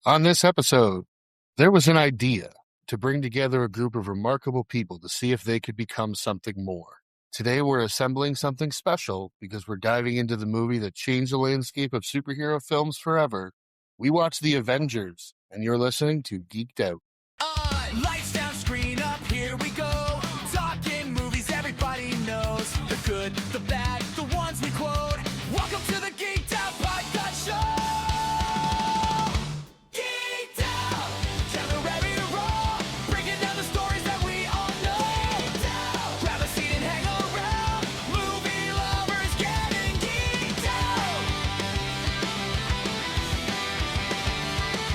On this episode, there was an idea to bring together a group of remarkable people to see if they could become something more. Today, we're assembling something special because we're diving into the movie that changed the landscape of superhero films forever. We watched The Avengers, and you're listening to Geeked Out. Lights down, screen up, here we go. Talking movies everybody knows. The good, the bad, the ones we quote. Welcome to the Geeked Out Podcast Show. Geeked Out, tell me where we roll. Breaking down the stories that we all know. Geeked Out, grab a seat and hang around. Movie lovers getting geeked out.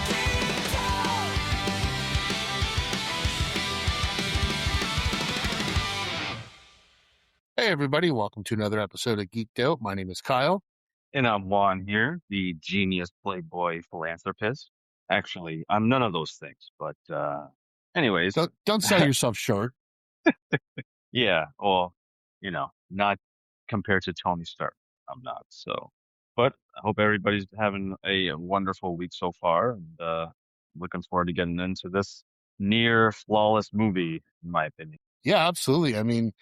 Geeked out. Hey, everybody, welcome to another episode of Geeked Out. My name is Kyle. And I'm Juan here, the genius playboy philanthropist. Actually, I'm none of those things, but anyways, Don't sell yourself short. yeah, well, not compared to Tony Stark, I'm not. So, but I hope everybody's having a wonderful week so far, and looking forward to getting into this near flawless movie, in my opinion. Yeah, absolutely. I mean,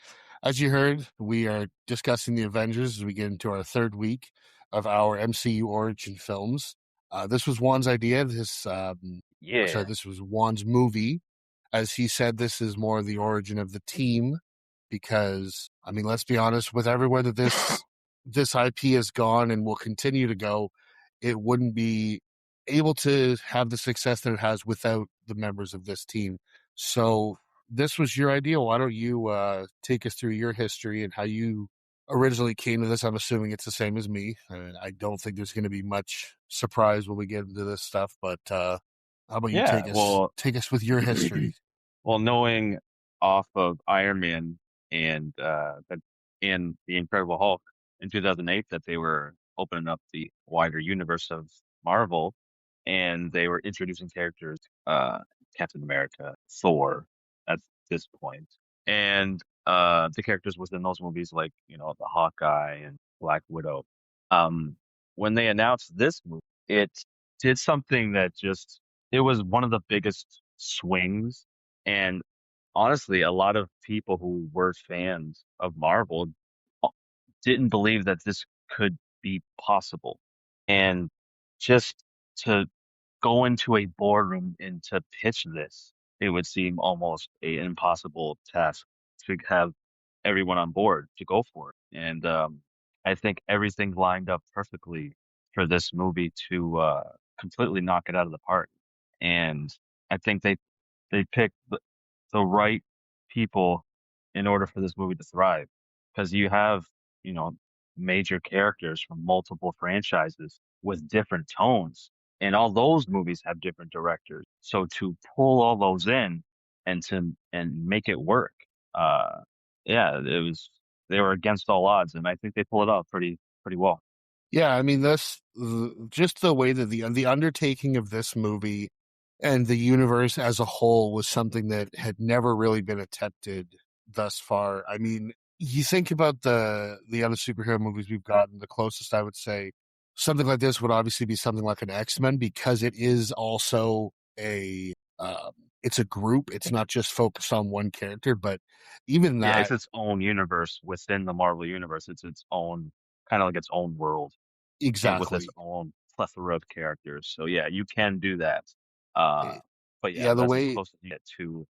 as you heard, we are discussing the Avengers as we get into our third week of our MCU origin films. This was Juan's idea. Yeah, This was Juan's movie. As he said, this is more the origin of the team because, I mean, let's be honest, with everywhere that this IP has gone and will continue to go, it wouldn't be able to have the success that it has without the members of this team. So this was your idea. Why don't you take us through your history and how you originally came to this? I'm assuming it's the same as me. I don't think there's going to be much surprise when we get into this stuff. But how about you yeah. Well, take us with your history? Well, knowing off of Iron Man and and the Incredible Hulk in 2008 that they were opening up the wider universe of Marvel, and they were introducing characters, Captain America, Thor, at this point, and the characters within those movies like the Hawkeye and Black Widow. Um, when they announced this movie, it did something that just it was one of the biggest swings, and honestly, a lot of people who were fans of Marvel uh, didn't believe that this could be possible. And just to go into a boardroom and to pitch this, it would seem almost an impossible task to have everyone on board to go for it. And I think everything lined up perfectly for this movie to completely knock it out of the park. And I think they picked the right people in order for this movie to thrive. Because you have, you know, major characters from multiple franchises with different tones. And all those movies have different directors. So to pull all those in and make it work, uh, yeah, they were against all odds, and I think they pull it off pretty well. Yeah, I mean, just the way that the undertaking of this movie and the universe as a whole was something that had never really been attempted thus far. I mean, you think about the other superhero movies we've gotten, the closest I would say something like this would obviously be something like an X-Men because it is also it's a group. It's not just focused on one character, but even Yeah, that it's its own universe within the Marvel universe. It's its own kind of like its own world and with its exactly. own plethora of characters. So yeah, you can do that. Uh, Eh, but yeah, Yeah, the that's as way close as you get to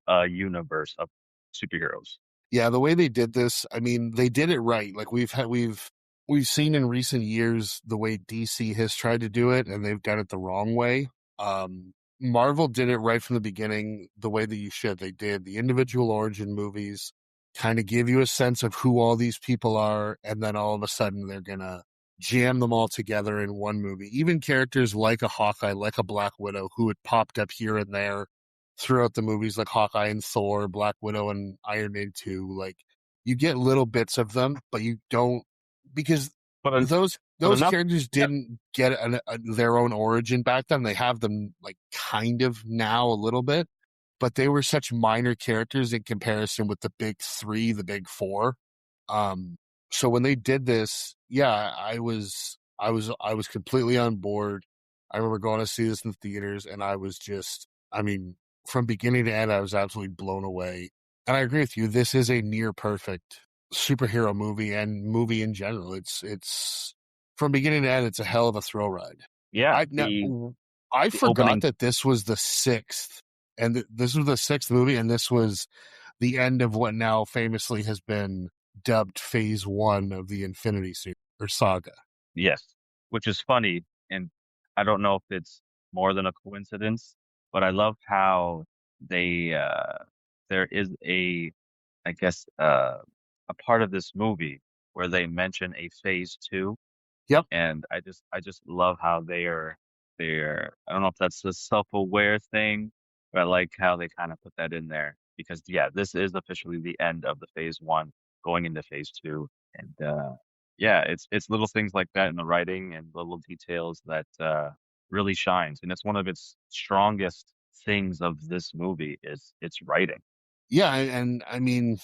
a universe of superheroes. Yeah, the way they did this, I mean, they did it right. Like we've seen in recent years the way DC has tried to do it and they've done it the wrong way. Marvel did it right from the beginning, the way that you should. They did the individual origin movies, kind of give you a sense of who all these people are, and then all of a sudden they're gonna jam them all together in one movie. Even characters like a Hawkeye, like a Black Widow, who had popped up here and there throughout the movies like Hawkeye and Thor, Black Widow and Iron Man 2. Like you get little bits of them, but you don't because But en- but those enough. characters Yeah, didn't get their own origin back then. They have them like kind of now a little bit, but they were such minor characters in comparison with the big three, the big four. Um, so when they did this, yeah, I was completely on board. I remember going to see this in the theaters, and I was just, I mean, from beginning to end, I was absolutely blown away. And I agree with you. This is a near perfect superhero movie and movie in general. It's from beginning to end, it's a hell of a thrill ride. Yeah, I now, I the forgot opening, that this was the sixth, and this was the sixth movie, and this was the end of what now famously has been dubbed Phase One of the Infinity series or saga. yes, which is funny, and I don't know if it's more than a coincidence, but I love how they there is I guess a part of this movie where they mention a phase two. Yep. And I just love how they're I don't know if that's a self-aware thing, but I like how they kind of put that in there because yeah, this is officially the end of the phase one going into phase two. And yeah, it's little things like that in the writing and little details that really shines. And it's one of its strongest things of this movie is its writing. Yeah, and I mean,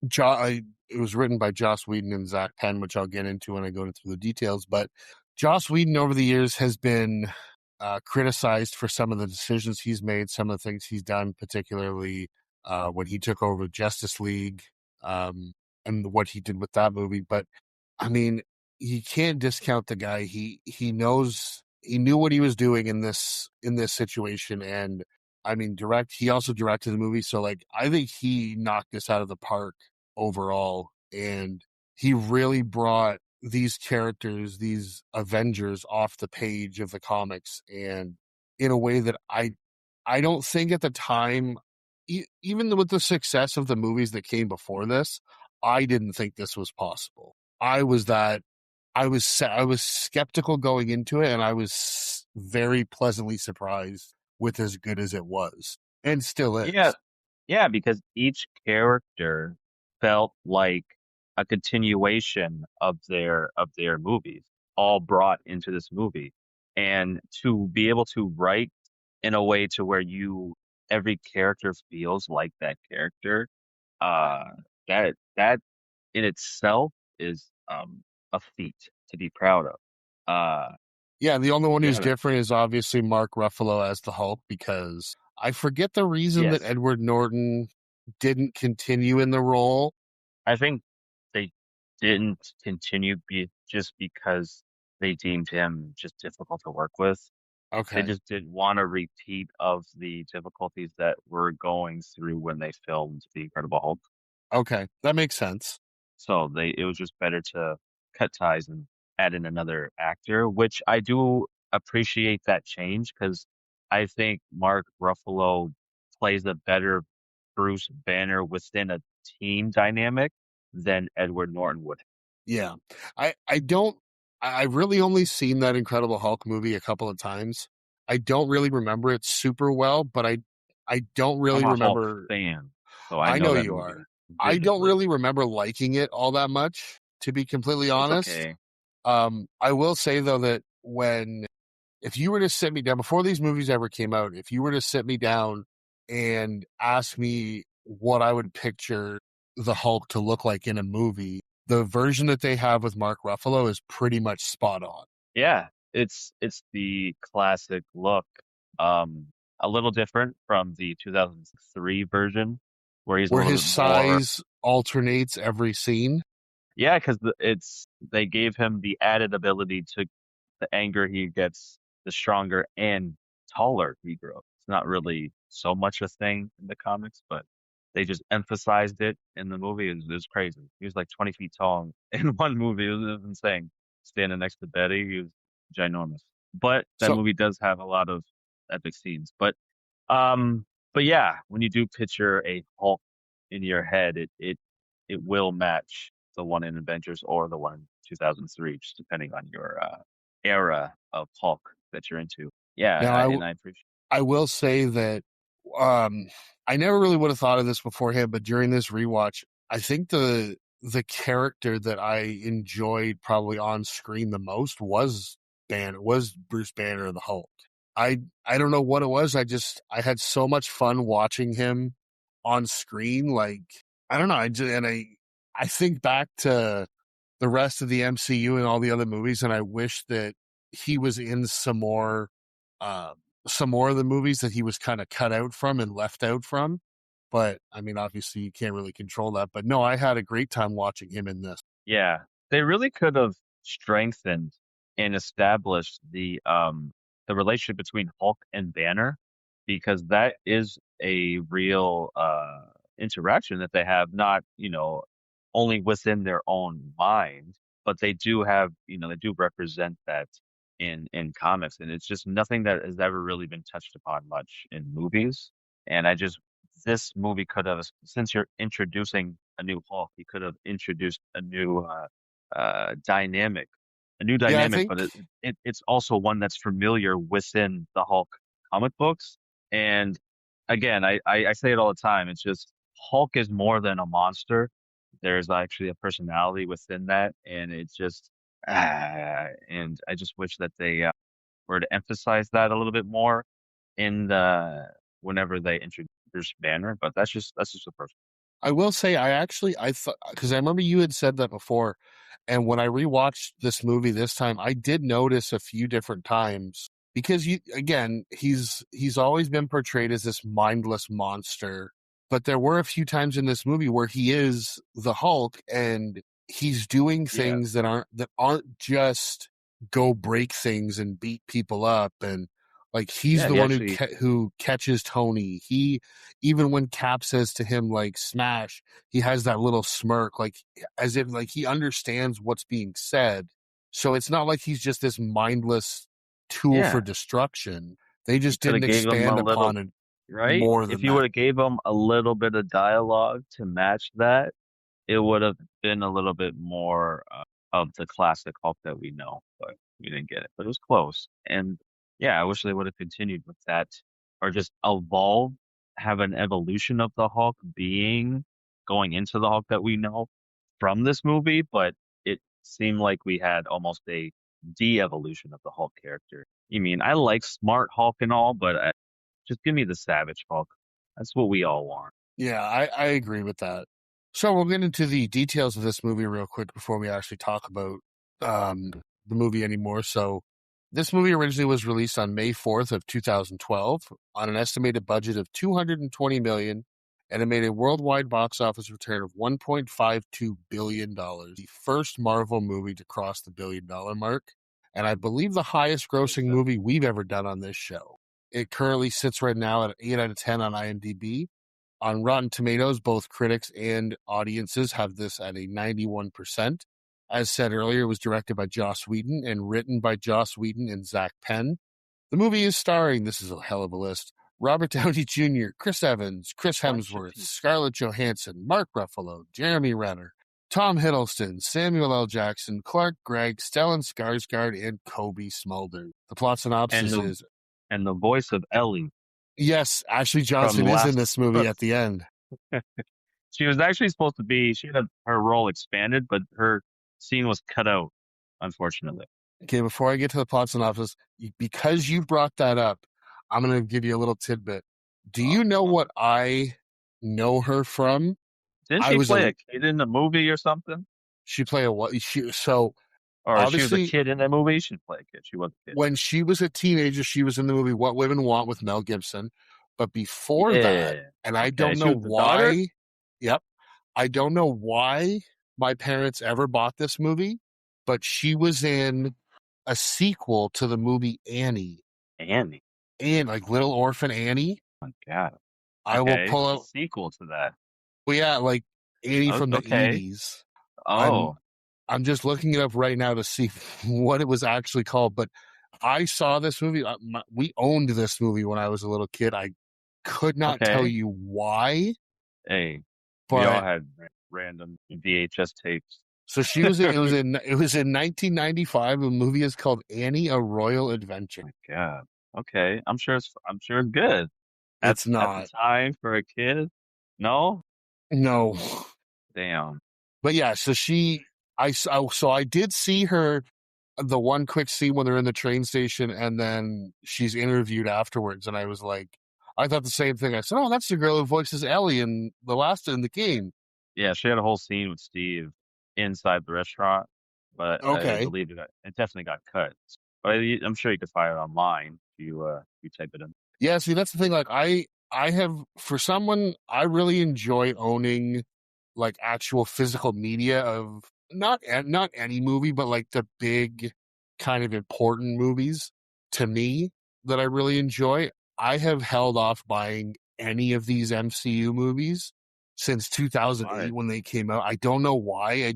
it was written by Joss Whedon and Zach Penn, which I'll get into when I go into the details. But Joss Whedon over the years has been criticized for some of the decisions he's made, some of the things he's done, particularly when he took over Justice League um, and what he did with that movie. But I mean, you can't discount the guy. He knew what he was doing in this situation, and I mean, he also directed the movie, so like I think he knocked this out of the park overall, and he really brought these characters, these Avengers, off the page of the comics, and in a way that I don't think at the time, even with the success of the movies that came before this, I didn't think this was possible. I was skeptical going into it, and I was very pleasantly surprised with as good as it was, and still Yeah, is. yeah, because each character felt like a continuation of their movies, all brought into this movie. And to be able to write in a way to where you every character feels like that character, uh that in itself is a feat to be proud of. Uh Yeah, the only one who's yeah, different is obviously Mark Ruffalo as the Hulk, because I forget the reason that yes. Edward Norton didn't continue in the role. I think they didn't continue just because they deemed him just difficult to work with. They Okay, just didn't want a repeat of the difficulties that we're going through when they filmed The Incredible Hulk. okay, that makes sense. So it was just better to cut ties and add in another actor, which I do appreciate that change because I think Mark Ruffalo plays a better Bruce Banner within a team dynamic than Edward Norton would. Yeah, I don't. I've really only seen that Incredible Hulk movie a couple of times. I don't really remember it super well, but I don't I'm really a Hulk remember. fan, so I I know know that you are. movie I don't vividly. really remember liking it all that much, to be completely It's honest. okay. I will say though that if you were to sit me down before these movies ever came out, if you were to sit me down and ask me what I would picture the Hulk to look like in a movie, the version that they have with Mark Ruffalo is pretty much spot on. Yeah, it's the classic look. Um, a little different from the 2003 version, where he's a Where little his bit more. size alternates every scene. Yeah, because it's they gave him the added ability to the anger he gets, the stronger and taller he grows. It's not really so much a thing in the comics, but they just emphasized it in the movie. It was crazy. He was like 20 feet tall in one movie. It was insane. Standing next to Betty, he was ginormous. But that So movie does have a lot of epic scenes. Um, but yeah, when you do picture a Hulk in your head, it will match the one in Avengers or the one in 2003, just depending on your era of Hulk that you're into. now Yeah, and I appreciate. I will say that um I never really would have thought of this beforehand, but during this rewatch, I think the character that I enjoyed probably on screen the most was Bruce Banner the Hulk. I don't know what it was. I had so much fun watching him on screen. Like I don't know. I think back to the rest of the MCU and all the other movies, and I wish that he was in some more. uh, some more of the movies that he was kind of cut out from and left out from. But I mean, obviously, you can't really control that. But no, I had a great time watching him in this. Yeah, they really could have strengthened and established the relationship between Hulk and Banner because that is a real interaction that they have, not, only within their own mind, but they do have, they do represent that in comics, and it's just nothing that has ever really been touched upon much in movies. And this movie could have, since you're introducing a new Hulk, he could have introduced dynamic, a new Yeah, I dynamic, but think it's also one that's familiar within the Hulk comic books. And again, I say it all the time. It's just Hulk is more than a monster. There's actually a personality within that, and it's just and I just wish that they were to emphasize that a little bit more in the whenever they introduce Banner. But that's just a person. I will say I thought because I remember you had said that before, and when I rewatched this movie this time, I did notice a few different times because you again he's always been portrayed as this mindless monster, but there were a few times in this movie where he is the Hulk and he's doing Yeah, things that aren't just go break things and beat people up and like he's yeah. the He one actually, who catches Tony. He even when Cap says to him like smash, he has that little smirk, like as if like he understands what's being said. So it's not like he's just this mindless tool for yeah. destruction. They You just could didn't have gave him a expand little, upon it right? more If than you would that. have gave him a little bit of dialogue to match that, it would have been a little bit more of the classic Hulk that we know, but we didn't get it. But it was close. And yeah, I wish they would have continued with that or just have an evolution of the Hulk being going into the Hulk that we know from this movie. But it seemed like we had almost a de-evolution of the Hulk character. You mean, I like Smart Hulk and all, but just give me the Savage Hulk. That's what we all want. Yeah, I agree with that. So we'll get into the details of this movie real quick before we actually talk about um, the movie anymore. So this movie originally was released on May 4th of 2012 on an estimated budget of 220 million and it made a worldwide box office return of 1.52 billion dollars. The first Marvel movie to cross the $1 billion mark and I believe the highest Believe grossing so. movie we've ever done on this show. It currently sits right now at 8 out of 10 on IMDb. On Rotten Tomatoes, both critics and audiences have this at a 91%. As said earlier, it was directed by Joss Whedon and written by Joss Whedon and Zach Penn. The movie is starring, this is a hell of a list, Robert Downey Jr., Chris Evans, Chris Bunch of Hemsworth, people. Scarlett Johansson, Mark Ruffalo, Jeremy Renner, Tom Hiddleston, Samuel L. Jackson, Clark Gregg, Stellan Skarsgård, and Kobe Smulder. The plot And synopsis the is, and the voice of Ellie yes, Ashley from Johnson is in last. this movie at the end. She was actually supposed to be. She had her role expanded, but her scene was cut out, unfortunately. Okay, before I get to the plot synopsis, because you brought that up, I'm going to give you a little tidbit. Do Oh, you know no. what I know her from? Didn't I she was play a a kid in the movie or something? she play a what she so Or she was a obviously kid in that movie? She didn't play a kid. She was a kid. when she was a teenager, she was in the movie What Women Want with Mel Gibson. But before that, Yeah. and I Okay. don't She know was the daughter? why, yep, I don't know why my parents ever bought this movie, but she was in a sequel to the movie Annie. Annie. And like Little Orphan Annie. Oh my God. I will Okay. pull A out. sequel to that. Well, yeah, like Annie from the Okay. '80s. I'm Oh, I'm just looking it up right now to see what it was actually called. But I saw this movie. We owned this movie when I was a little kid. I could not tell okay. you why, Hey, we all but had random VHS tapes. so she was. It was in 1995. The movie is called Annie: A Royal Adventure. My God. Okay. I'm sure it's good. At It's at the not. time for a kid? No? No, Damn. but yeah. So so I did see her the one quick scene when they're in the train station and then she's interviewed afterwards. And I was like, I thought the same thing. I said, oh, that's the girl who voices Ellie in The Last in the Game. Yeah, she had a whole scene with Steve inside the restaurant, but I Okay. believe it definitely got cut. But I'm sure you could find it online. you type it in. Yeah, see, that's the thing. Like, I have for someone, I really enjoy owning like actual physical media of not any movie, but like the big kind of important movies to me that I really enjoy. I have held off buying any of these MCU movies since Why? 2008 when they came out. I don't know why.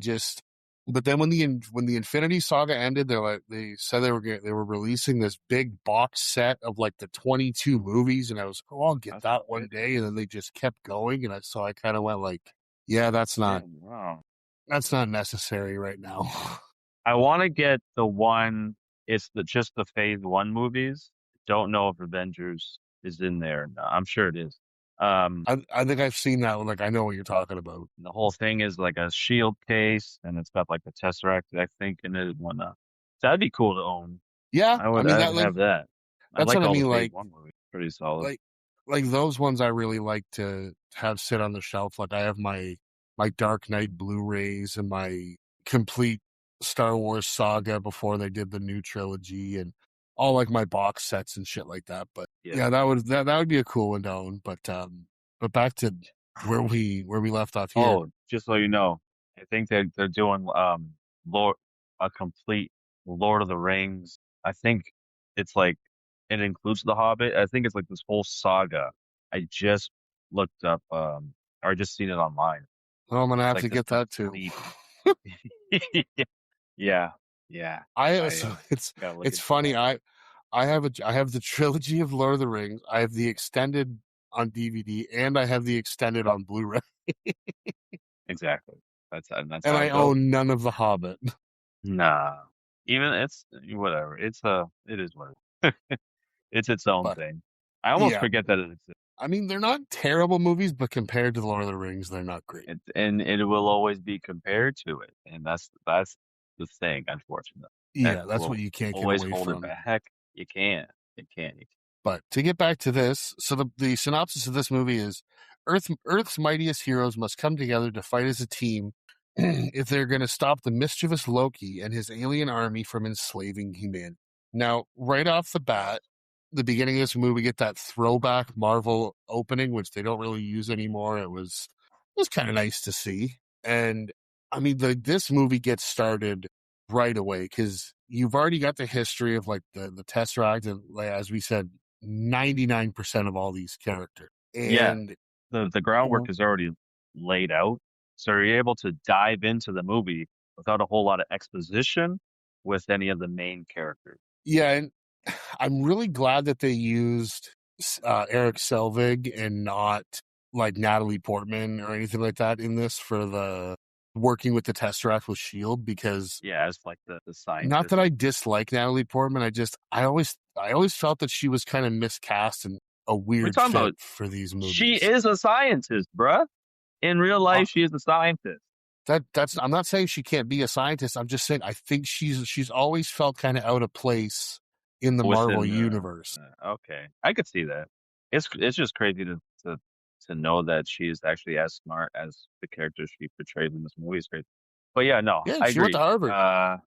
But then when the Infinity Saga ended, they said they were releasing this big box set of like the 22 movies, and I was like, oh, I'll get That's that one it. day, and then they just kept going, and so I kind of went like, yeah, Yeah, wow. that's not necessary right now. I want to get the one. It's just the Phase One movies. Don't know if Avengers is in there. No, I'm sure it is. Um, I think I've seen that one. Like I know what you're talking about. the whole thing is like a shield case, and it's got like the Tesseract, I think, in it and whatnot. That'd be cool to own. Yeah, I I would. mean I'd that like have that. I that's like what I all the mean. Phase One movies. Pretty solid. Like like those ones I really like to have sit on the shelf. Like I have my Dark Knight Blu-rays and my complete Star Wars saga before they did the new trilogy and all like my box sets and shit like that. But Yeah. yeah, that would be a cool one to own. But back to where we left off here. Oh, just so you know, I think they're doing Lord a complete Lord of the Rings. I think it's like it includes The Hobbit. I think it's like this whole saga. I just looked up or just seen it online. Oh, I'm gonna It's have like to this get that too. complete. Yeah, yeah. I I so gotta look it's into funny. that. I have the trilogy of Lord of the Rings. I have the extended on DVD, and I have the extended on Blu-ray, Exactly. That's and how I it goes. own none of The Hobbit. Nah. Even it's whatever. It is what it is. It's its own But thing. I almost yeah, forget that it exists. I mean they're not terrible movies, but compared to The Lord of the Rings, they're not great. And it will always be compared to it. And that's the thing, unfortunately. That Yeah, that's what will you can't get always away hold it from. back. You can't. You can't. But to get back to this, so the synopsis of this movie is Earth's mightiest heroes must come together to fight as a team if they're going to stop the mischievous Loki and his alien army from enslaving humanity. Now, right off the bat, the beginning of this movie, we get that throwback Marvel opening, which they don't really use anymore. It was kind of nice to see. And I mean, this movie gets started right away because you've already got the history of like the Tesseract, and like, as we said, 99% of all these characters. Yeah. And The groundwork is already laid out. So you're able to dive into the movie without a whole lot of exposition with any of the main characters. yeah, and I'm really glad that they used Eric Selvig and not like Natalie Portman or anything like that in this for the working with the Tesseract with Shield because Yeah, as like the not scientist. that I dislike Natalie Portman, I always felt that she was kind of miscast and a We're weird talking fit about for these she movies. is a scientist, bruh. In real Uh, life, she is a scientist. that's I'm not saying she can't be a scientist. I'm just saying I think she's always felt kind of out of place in the Marvel Within the universe. okay, I could see that. It's just crazy to to know that she is actually as smart as the character she portrays in this movie is crazy. But yeah, no, Yeah, I she went to agree. Harvard.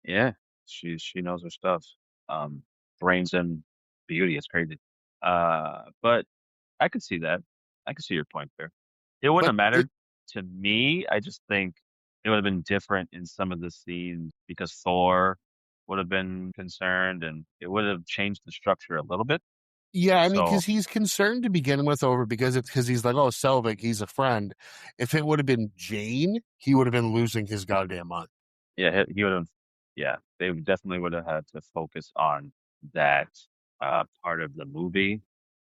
Yeah, she knows her stuff. Um, brains and beauty is crazy. But I could see that. I could see your point there. It wouldn't But have it mattered to me. I just think it would have been different in some of the scenes because Thor would have been concerned and it would have changed the structure a little bit. Yeah, I mean, So because he's concerned to begin with over because he's like, oh, Selvig, he's a friend. If it would have been Jane, he would have been losing his goddamn mind. yeah, he would have, yeah, they definitely would have had to focus on that part of the movie,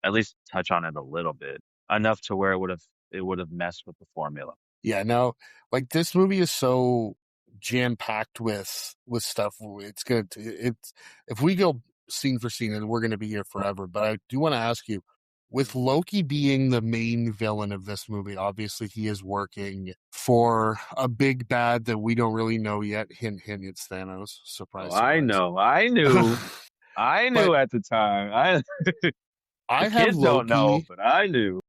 at least touch on it a little bit, enough to where it would have messed with the formula. Yeah, no, like this movie is so jam packed with stuff. It's good. It's if we go scene for scene, and we're going to be here forever. But I do want to ask you, with Loki being the main villain of this movie, obviously he is working for a big bad that we don't really know yet. Hint, hint, it's Thanos. Oh, Surprise, I surprise. know, I But knew at the time. The I have kids don't know, Loki. but I knew.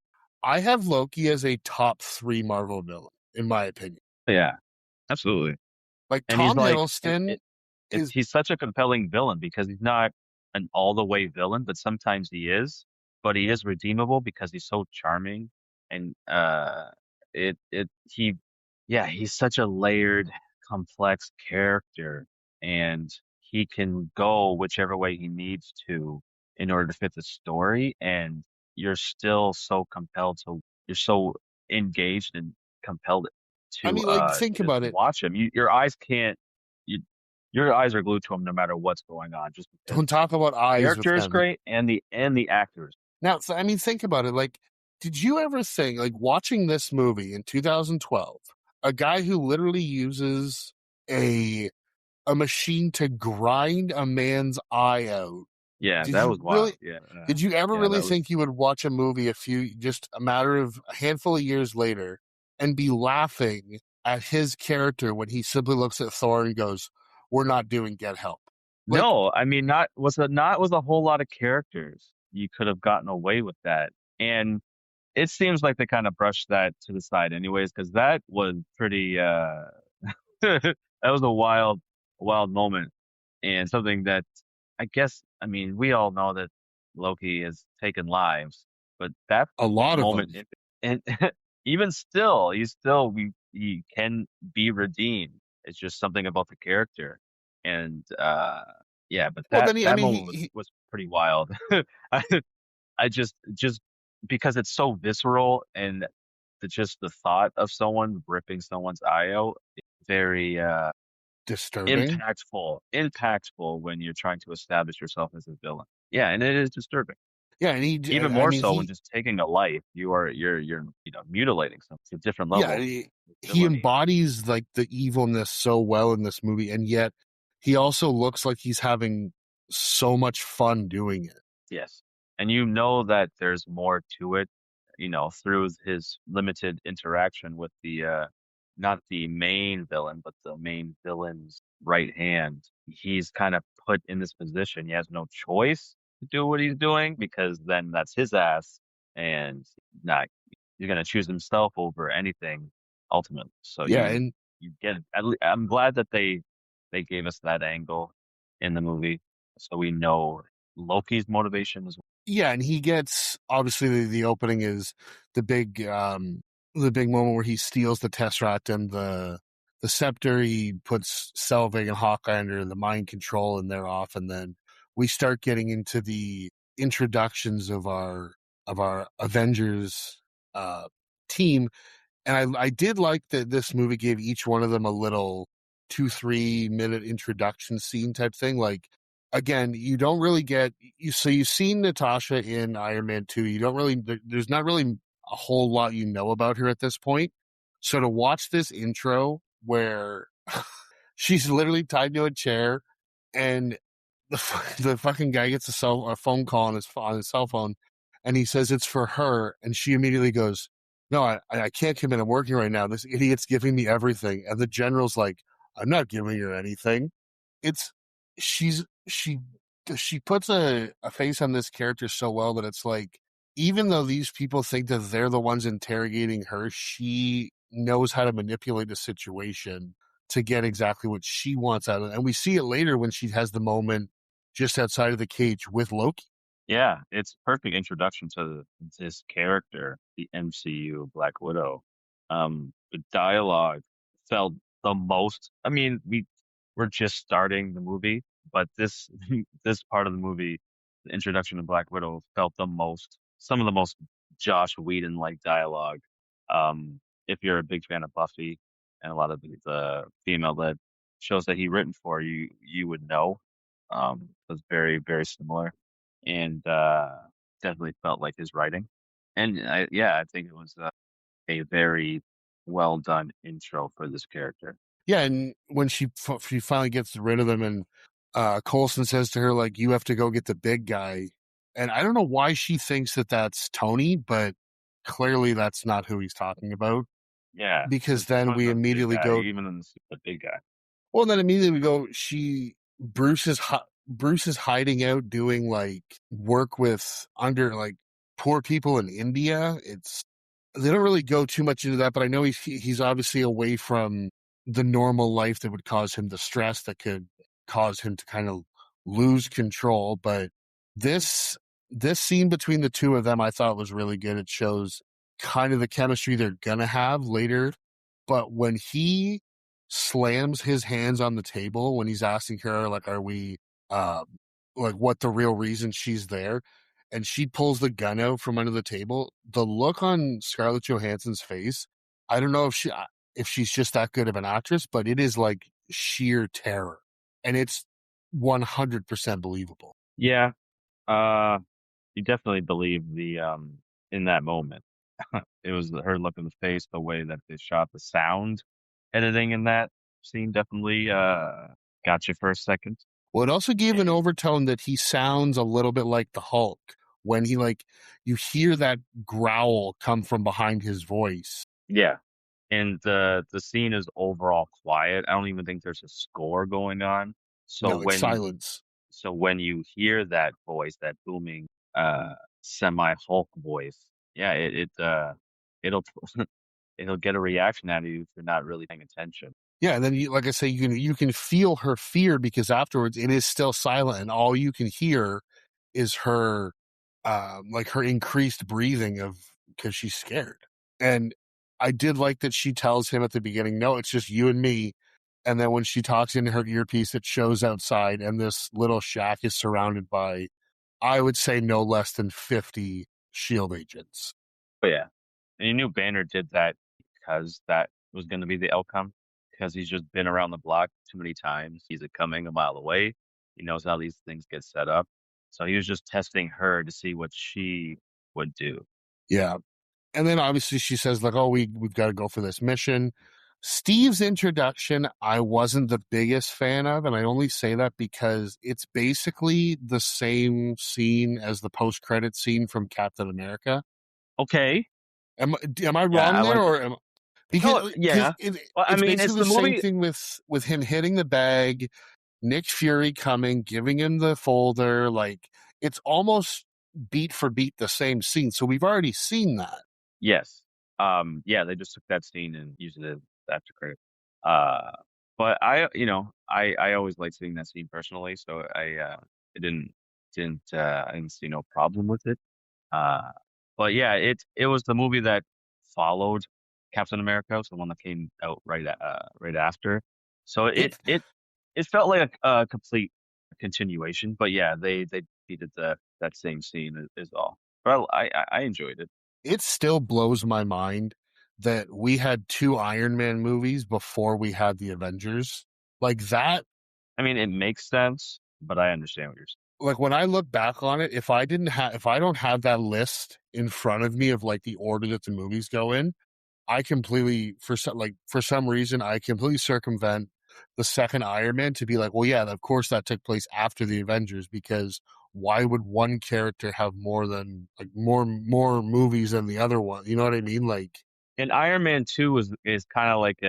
I have Loki as a top three Marvel villain, in my opinion. Yeah, absolutely. Like And he's Tom like, Hiddleston is he's such a compelling villain because he's not an all the way villain, but sometimes he is. But he is redeemable because he's so charming, and it it he yeah, he's such a layered, complex character, and he can go whichever way he needs to in order to fit the story, and you're still so compelled to, you're so engaged and compelled I to mean, like, think just about it. watch him. Your eyes can't, you, your eyes are glued to him no matter what's going on, just because Don't talk about eyes with character is him. great and the actors. Now, so, I mean, think about it. Like, did you ever think, like, watching this movie in 2012, a guy who literally uses a a machine to grind a man's eye out? Yeah, Did that you was really? wild. Yeah, Did you ever yeah, really that was. think you would watch a movie just a matter of a handful of years later and be laughing at his character when he simply looks at Thor and goes, "We're not doing Get Help." Like, No, I mean, not was a whole lot of characters. You could have gotten away with that, and it seems like they kind of brushed that to the side, anyways, because that was pretty. That was a wild moment, and something that I guess, I mean, we all know that Loki has taken lives, but that a lot of moment, them. and even still, he can be redeemed. It's just something about the character, and yeah, but Well, then I that mean, moment was pretty wild. I I just because it's so visceral, and just the thought of someone ripping someone's eye out, is very disturbing. impactful when you're trying to establish yourself as a villain. Yeah, and it is disturbing. Yeah, and Even I more mean, so when just taking a life, you're mutilating something. It's a different yeah, level of he villainy. embodies like the evilness so well in this movie, and yet he also looks like he's having so much fun doing it. Yes. And you know that there's more to it, through his limited interaction with not the main villain, but the main villain's right hand. He's kind of put in this position. He has no choice to do what he's doing because then that's his ass, and not, he's going to choose himself over anything ultimately. So Yeah, and you get it. I'm glad that they gave us that angle in the movie so we know Loki's motivation as well. yeah, and he gets obviously the opening is the big the big moment where he steals the Tesseract and the scepter. He puts Selvig and Hawkeye under the mind control, and they're off. And then we start getting into the introductions of our Avengers uh, team, and I did like that this movie gave each one of them a little 2-3 minute introduction scene type thing. Like, again, you don't really get you. So you've seen Natasha in Iron Man 2. You don't really, there's not really a whole lot you know about her at this point. So to watch this intro where she's literally tied to a chair and the fucking guy gets a phone call on his cell phone, and he says it's for her, and she immediately goes, "No, I can't come in. I'm working right now. This idiot's giving me everything." And the general's like, "I'm not giving her anything." It's she's she puts a face on this character so well that it's like, even though these people think that they're the ones interrogating her, she knows how to manipulate the situation to get exactly what she wants out of it. And we see it later when she has the moment just outside of the cage with Loki. Yeah, it's perfect introduction to this character, the MCU Black Widow. The dialogue felt the most. I mean, we're just starting the movie, but this this part of the movie, the introduction to Black Widow, felt some of the most Josh Whedon like dialogue. If you're a big fan of Buffy and a lot of the female led shows that he written for, you would know. It was very similar, and definitely felt like his writing. And I think it was a very well done intro for this character. Yeah, and when she finally gets rid of them, and Coulson says to her like, "You have to go get the big guy," and I don't know why she thinks that that's Tony, but clearly that's not who he's talking about. Yeah, Because because then Tony's we a big immediately guy, go, even in the big guy. well, then immediately we go, Bruce is hiding out doing like work with under like poor people in India. It's They don't really go too much into that, but I know he's obviously away from the normal life that would cause him the stress that could cause him to kind of lose control. But this this scene between the two of them I thought was really good. It shows kind of the chemistry they're gonna have later. But when he slams his hands on the table when he's asking her, like, are we um like what the real reason she's there, and she pulls the gun out from under the table, the look on Scarlett Johansson's face, I don't know if she's just that good of an actress, but it is like sheer terror. And it's 100% believable. Yeah, uh, you definitely believe the in that moment. It was her look in the face, the way that they shot the sound editing in that scene definitely got you for a second. Well, it also gave an And overtone that he sounds a little bit like the Hulk when he, like, you hear that growl come from behind his voice. yeah, and the scene is overall quiet. I don't even think there's a score going on. So No, it's when silence. so when you hear that voice, that booming semi Hulk voice, yeah, it'll it'll get a reaction out of you if you're not really paying attention. Yeah, and then you, like I say, you can feel her fear because afterwards it is still silent, and all you can hear is her, like her increased breathing of because she's scared. And I did like that she tells him at the beginning, "No, it's just you and me." And then when she talks into her earpiece, it shows outside, and this little shack is surrounded by, I would say, no less than 50 shield agents. But yeah, and you knew Banner did that because that was going to be the outcome. Because he's just been around the block too many times. He's a coming a mile away. He knows how these things get set up. So he was just testing her to see what she would do. Yeah. And then obviously she says, like, oh, we've got to go for this mission. Steve's introduction, I wasn't the biggest fan of, and I only say that because it's basically the same scene as the post-credit scene from Captain America. Okay. Am I Yeah, wrong I there, like. or No, because yeah. Well, I it's mean, it's basically the the same movie. thing with him hitting the bag, Nick Fury coming, giving him the folder, like it's almost beat for beat the same scene. So we've already seen that. Yes. Yeah, they just took that scene and used it as after credit. Uh, but I always liked seeing that scene personally, so it I didn't see no problem with it. Uh, but yeah, it was the movie that followed Captain America, so the one that came out right after. So It it felt like a complete continuation. But yeah, they repeated that same scene is all. But I enjoyed it. it still blows my mind that we had two Iron Man movies before we had the Avengers. Like that, I mean, it makes sense, but I understand what you're saying. like when I look back on it, if I don't have that list in front of me of like the order that the movies go in, I completely for some reason I completely circumvent the second Iron Man to be like, well, yeah, of course that took place after the Avengers because why would one character have more than like more movies than the other one? You know what I mean? Like And Iron Man 2 is kind of like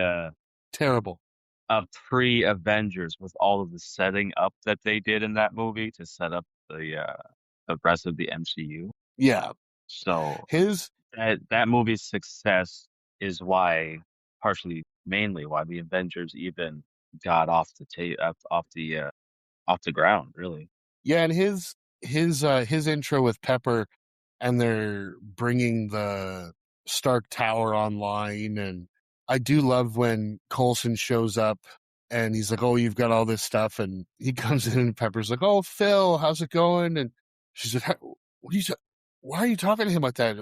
terrible. a pre-Avengers with all of the setting up that they did in that movie to set up the rest of the MCU. Yeah, So his that movie's success is why, partially, mainly why the Avengers even got off the ground, really. yeah, and his intro with Pepper, and they're bringing the Stark Tower online. And I do love when Coulson shows up and he's like, "Oh, you've got all this stuff," and he comes in and Pepper's like, "Oh, Phil, how's it going?" And she's like, "What are you? Why are you talking to him like that?"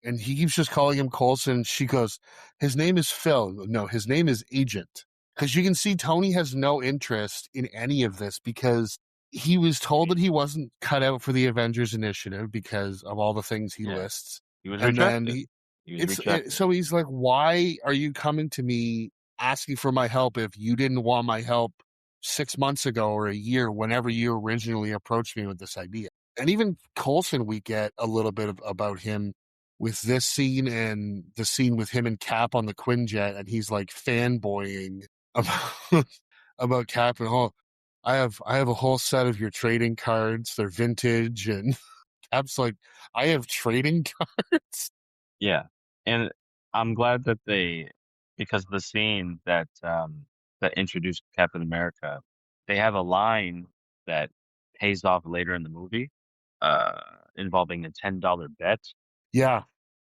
And he keeps just calling him Coulson. She goes, "His name is Phil. No, his name is Agent." Because you can see Tony has no interest in any of this because he was told that he wasn't cut out for the Avengers Initiative because of all the things he Yeah, lists. he was And then rejected. He was it's rejected. so he's like, why are you coming to me asking for my help if you didn't want my help 6 months ago or a year, whenever you originally approached me with this idea? And even Coulson, we get a little bit about him with this scene and the scene with him and Cap on the Quinjet, and he's like fanboying about about Cap and oh, I have a whole set of your trading cards. They're vintage, and Cap's like, I have trading cards. Yeah, and I'm glad that because the scene that introduced Captain America, they have a line that pays off later in the movie, uh, involving a $10 bet. Yeah,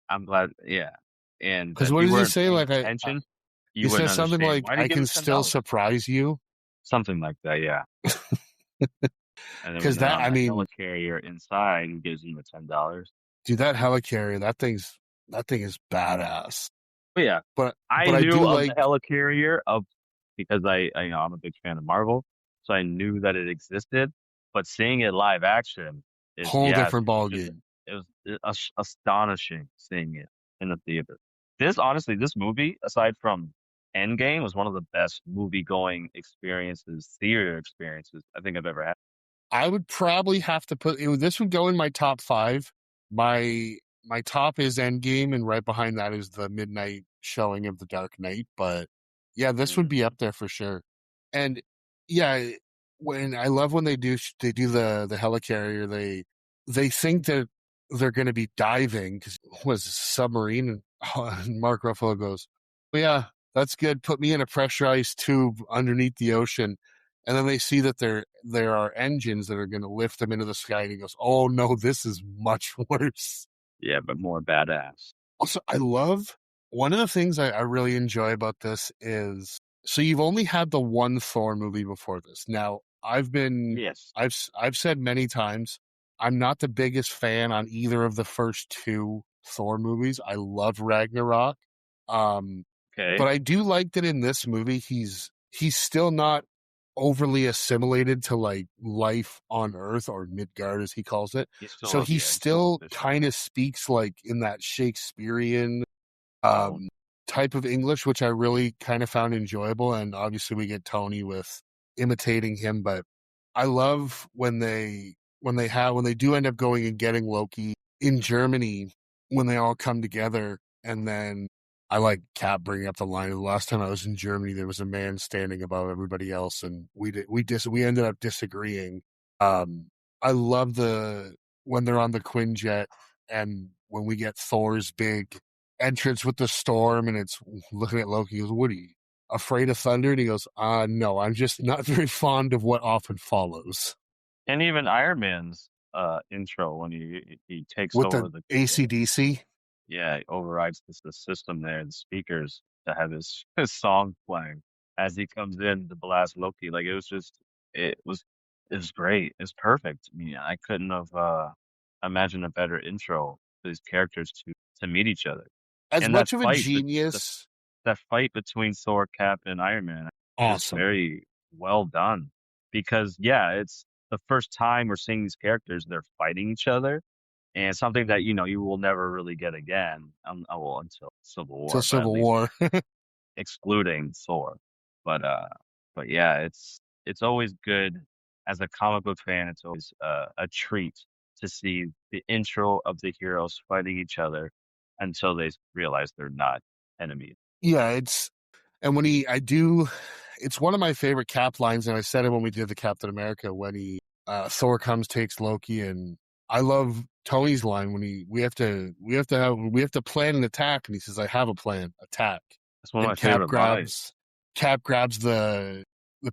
I'm glad, yeah. And because if what you does he weren't say? paying Like attention, he you wouldn't says something understand like, why did he "I give can him ten still dollars, surprise you," something like that. Yeah. And then when because they're that on I the mean, helicarrier inside, he gives him the $10. dude, that helicarrier, that thing is badass. But yeah, I But I knew do of the like helicarrier of because I'm a big fan of Marvel, so I knew that it existed. But seeing it live action is, whole yeah, different it was ball just game. it was astonishing seeing it in the theater. This movie, aside from Endgame, was one of the best movie going experiences, theater experiences I think I've ever had. I would probably have to this would go in my top five. My my top is Endgame, and right behind that is the midnight showing of The Dark Knight. But yeah, this would Mm, be up there for sure. And yeah, when I love when they do the helicarrier, they think that they're going to be diving because it was a submarine, and Mark Ruffalo goes, "Well, yeah, that's good. Put me in a pressurized tube underneath the ocean." And then they see that there are engines that are going to lift them into the sky. And he goes, "Oh no, this is much worse." yeah, but more badass. Also, I love one of the things I really enjoy about this is so you've only had the one Thor movie before this. Now, Yes. I've said many times I'm not the biggest fan on either of the first two Thor movies. I love Ragnarok. Um, but Okay. I do like that in this movie he's still not overly assimilated to like life on Earth or Midgard as he calls it. He's still So he he's still still official kind of speaks like in that Shakespearean tone. um, type of English, which I really kind of found enjoyable. And obviously, we get Tony with imitating him, but I love when they do end up going and getting Loki in Germany when they all come together, and then I like Cap bringing up the line. The last time I was in Germany, there was a man standing above everybody else, and we ended up disagreeing. Um, I love the when they're on the Quinjet and when we get Thor's big entrance with the storm and it's looking at Loki. He goes, "What are you afraid of thunder?" And he goes, no, I'm just not very fond of what often follows." And even Iron Man's intro when he takes With over the the ACDC, yeah, he overrides the system there, the speakers to have his song playing as he comes in to blast Loki. Like it was it was great. It's perfect. I mean, I couldn't have imagined a better intro for these characters to meet each other. as And that much of a fight, the genius, that fight between Thor, Cap, and Iron Man is awesome. very well done because yeah, it's the first time we're seeing these characters. They're fighting each other, and something that you will never really get again, well, until Civil Till War, but at Civil least War. excluding Thor. But yeah, it's always good as a comic book fan. It's always a treat to see the intro of the heroes fighting each other until they realize they're not enemies. Yeah, and when I do, it's one of my favorite Cap lines, and I said it when we did the Captain America when Thor comes, takes Loki, and I love Tony's line when we have to plan an attack, and he says, "I have a plan, attack." That's one of And my favorite lines. Cap grabs the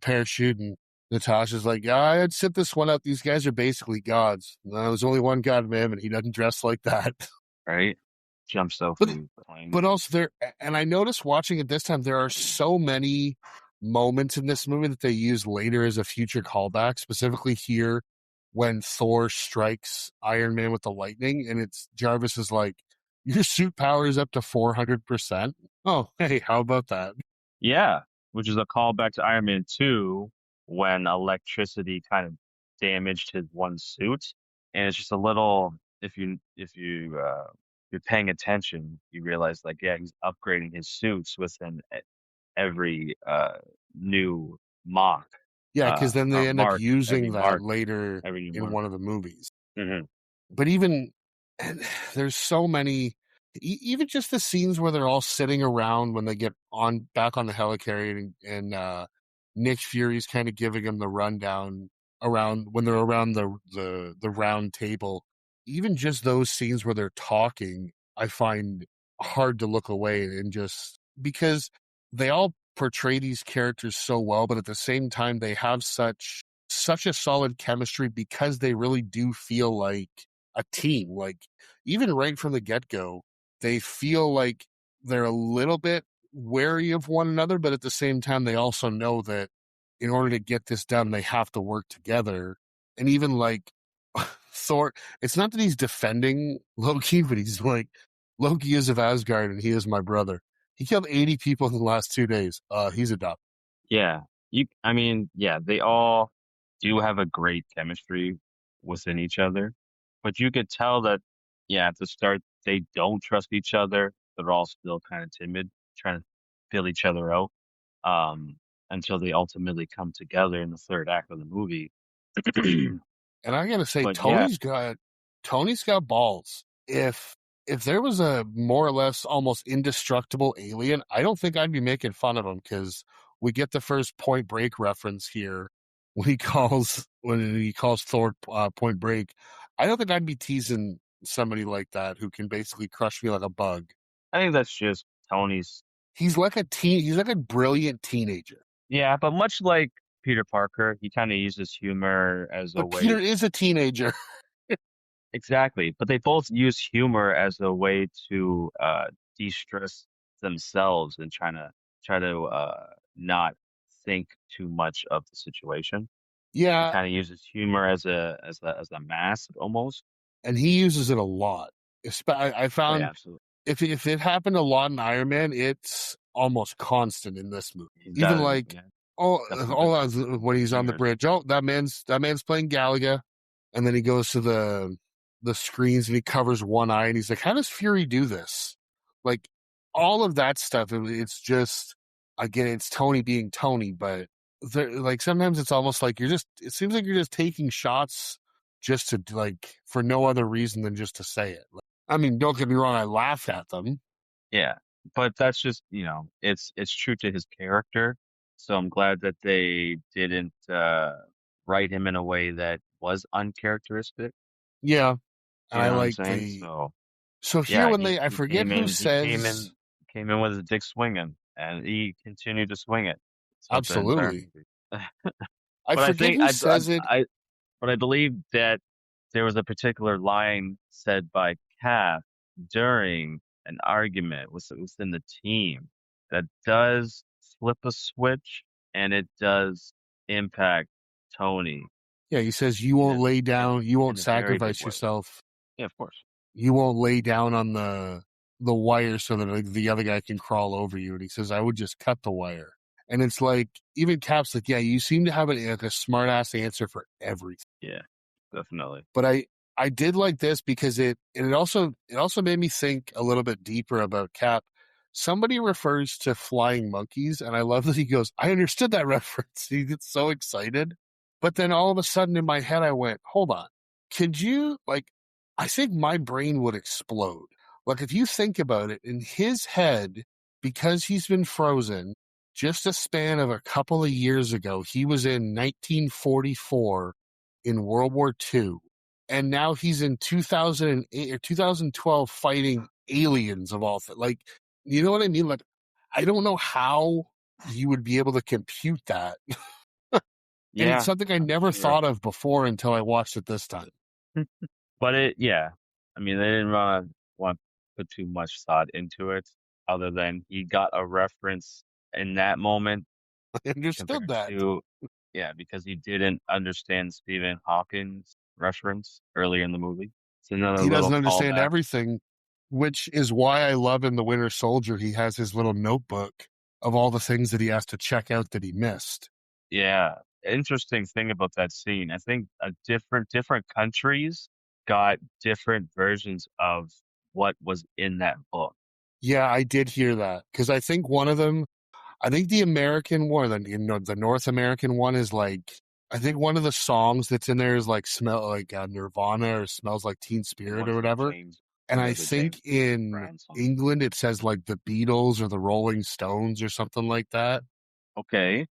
parachute, and Natasha's like, "Yeah, I'd sit this one out. These guys are basically gods. No, there's only one God of him, and he doesn't dress like that." Right? Jumps off But the plane. but also and I noticed watching it this time, there are so many moments in this movie that they use later as a future callback, specifically here when Thor strikes Iron Man with the lightning, and it's Jarvis is like, "Your suit power is up to 400%." Oh, hey, how about that? Yeah, which is a callback to Iron Man 2 when electricity kind of damaged his one suit. And it's just a little if you're paying attention, you realize like yeah, he's upgrading his suits within every new mock Yeah, because then or they end up mark, every using that mark, later every new in mark. one of the movies. Hmm. But even and there's so many even just the scenes where they're all sitting around when they get on back on the helicarrier and Nick Fury's kind of giving them the rundown around when they're around the round table. Even just those scenes where they're talking, I find hard to look away and just because they all portray these characters so well, but at the same time they have such a solid chemistry because they really do feel like a team. Like even right from the get go, they feel like they're a little bit wary of one another, but at the same time, they also know that in order to get this done, they have to work together. And even like Thor, it's not that he's defending Loki, but he's like, Loki is of Asgard and he is my brother. He killed 80 people in the last 2 days. He's a duck. Yeah. I mean, yeah, they all do have a great chemistry within each other, but you could tell that, yeah, at the start, they don't trust each other. They're all still kind of timid, trying to feel each other out, um, until they ultimately come together in the third act of the movie. And I gotta say, But yeah, Tony's got balls. If there was a more or less almost indestructible alien, I don't think I'd be making fun of him because we get the first Point Break reference here when he calls Thor Point Break. I don't think I'd be teasing somebody like that who can basically crush me like a bug. I think that's just Tony's. He's like a teen. He's like a brilliant teenager. Yeah, but much like Peter Parker, he kind of uses humor as a But Peter way. is a teenager. Exactly, but they both use humor as a way to de-stress themselves and try to not think too much of the situation. He Yeah, kind of uses humor as a mask almost. and he uses it a lot. I Oh yeah, found absolutely. if it happened a lot in Iron Man, it's almost constant in this movie. He Even does. like Yeah, oh definitely been when he's on the humorous. bridge, oh that man's playing Galaga, and then he goes to the screens and he covers one eye and he's like, how does Fury do this? Like all of that stuff. It's just again, it's Tony being Tony, but like sometimes it's almost like it seems like you're just taking shots just to like for no other reason than just to say it. I mean, don't get me wrong, I laughed at them. Yeah, but that's just, it's true to his character. So I'm glad that they didn't write him in a way that was uncharacteristic. Yeah, and You I know what I'm like saying? the So so here yeah, when he I he forget came who in he came says in came in with his dick swinging, and he continued to swing it throughout the entire absolutely. movie. I But I forget think who says it. I believe that there was a particular line said by Cap during an argument within the team that does flip a switch, and it does impact Tony Yeah, he says you won't lay in down, you in won't a very big sacrifice way. yourself, Yeah, of course. you won't lay down on the wire so that like, the other guy can crawl over you. And he says, I would just cut the wire. And it's like even Cap's like, yeah, you seem to have like a smart ass answer for everything. Yeah, definitely. But I did like this because it also made me think a little bit deeper about Cap. Somebody refers to flying monkeys, and I love that he goes, I understood that reference. He gets so excited. But then all of a sudden in my head I went, hold on. Could you like I think my brain would explode. Like if you think about it, in his head, because he's been frozen, just a span of a couple of years ago, he was in 1944 in World War II and now he's in 2008 or 2012 fighting aliens of all things. Like, you know what I mean? Like, I don't know how you would be able to compute that. And it's Yeah, something I I'm never sure. thought of before until I watched it this time. But yeah. I mean, they didn't want to put too much thought into it, other than he got a reference in that moment I understood compared that. to, yeah, because he didn't understand Stephen Hawking's reference earlier in the movie. It's another He little doesn't understand callback. everything, which is why I love in The Winter Soldier, he has his little notebook of all the things that he has to check out that he missed. Yeah, interesting thing about that scene. I think different countries got different versions of what was in that book. Yeah, I did hear that because I think one of them I think the American one, the North American one is like, I think one of the songs that's in there is like smell like Nirvana or smells like Teen And Spirit or one's the whatever. James, And I the think James in Brown song. England it says like the Beatles or the Rolling Stones or something like that. Okay.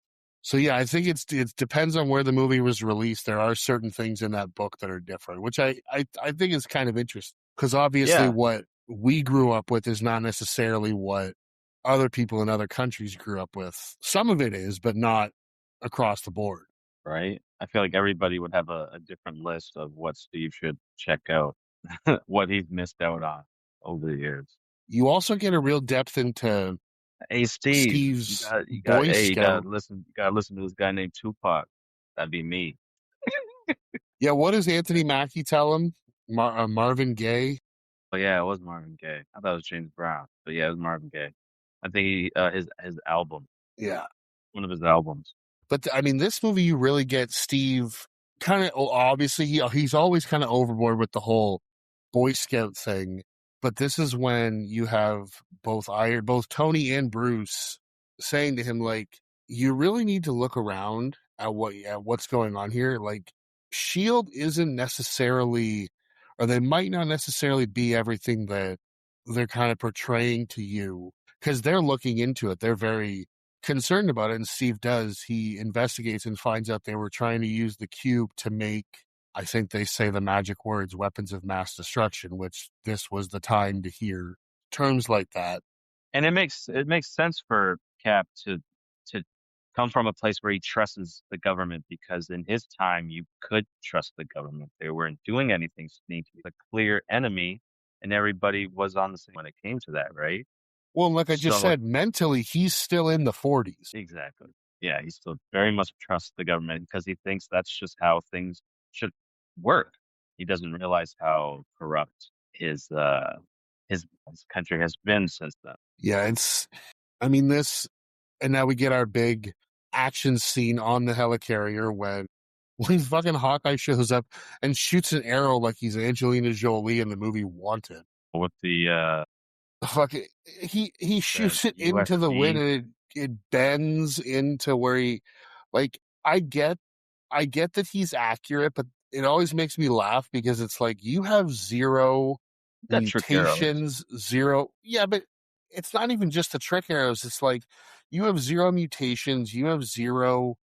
So yeah, I think it depends on where the movie was released. There are certain things in that book that are different, which I think is kind of interesting because obviously Yeah. what we grew up with is not necessarily what other people in other countries grew up with. Some of it is, but not across the board. right? I feel like everybody would have a different list of what Steve should check out, what he's missed out on over the years. You also get a real depth into Hey Steve, Steve's Boy hey, Scout. you gotta listen to this guy named Tupac. That'd be me. Yeah, what does Anthony Mackie tell him? Marvin Gaye. But yeah, it was Marvin Gaye. I thought it was James Brown, but yeah, it was Marvin Gaye. I think his album, Yeah, one of his albums. but I mean, this movie you really get Steve kind of obviously he's always kind of overboard with the whole Boy Scout thing, but this is when you have both Tony and Bruce saying to him like, you really need to look around at what's going on here. Like, Shield isn't necessarily, or they might not necessarily be everything that they're kind of portraying to you because they're looking into it. They're very concerned about it, and Steve does. He investigates and finds out they were trying to use the cube to make, I think they say the magic words, weapons of mass destruction, which this was the time to hear terms like that. And it makes sense for Cap to come from a place where he trusts the government because in his time you could trust the government. They weren't doing anything sneaky. A clear enemy, and everybody was on the same when it came to that, right? Well, like I just So said, mentally, he's still in the 40s. exactly. Yeah, he still very much trusts the government because he thinks that's just how things should work. He doesn't realize how corrupt his country has been since then. Yeah, I mean, and now we get our big action scene on the helicarrier when fucking Hawkeye shows up and shoots an arrow like he's Angelina Jolie in the movie Wanted. With Fuck it. He the shoots it into the wind USC, and it bends into where he, like, I get that he's accurate, but it always makes me laugh because it's like you have zero that trick arrows. mutations, zero. Yeah, but it's not even just the trick arrows. It's like you have zero mutations, you have zero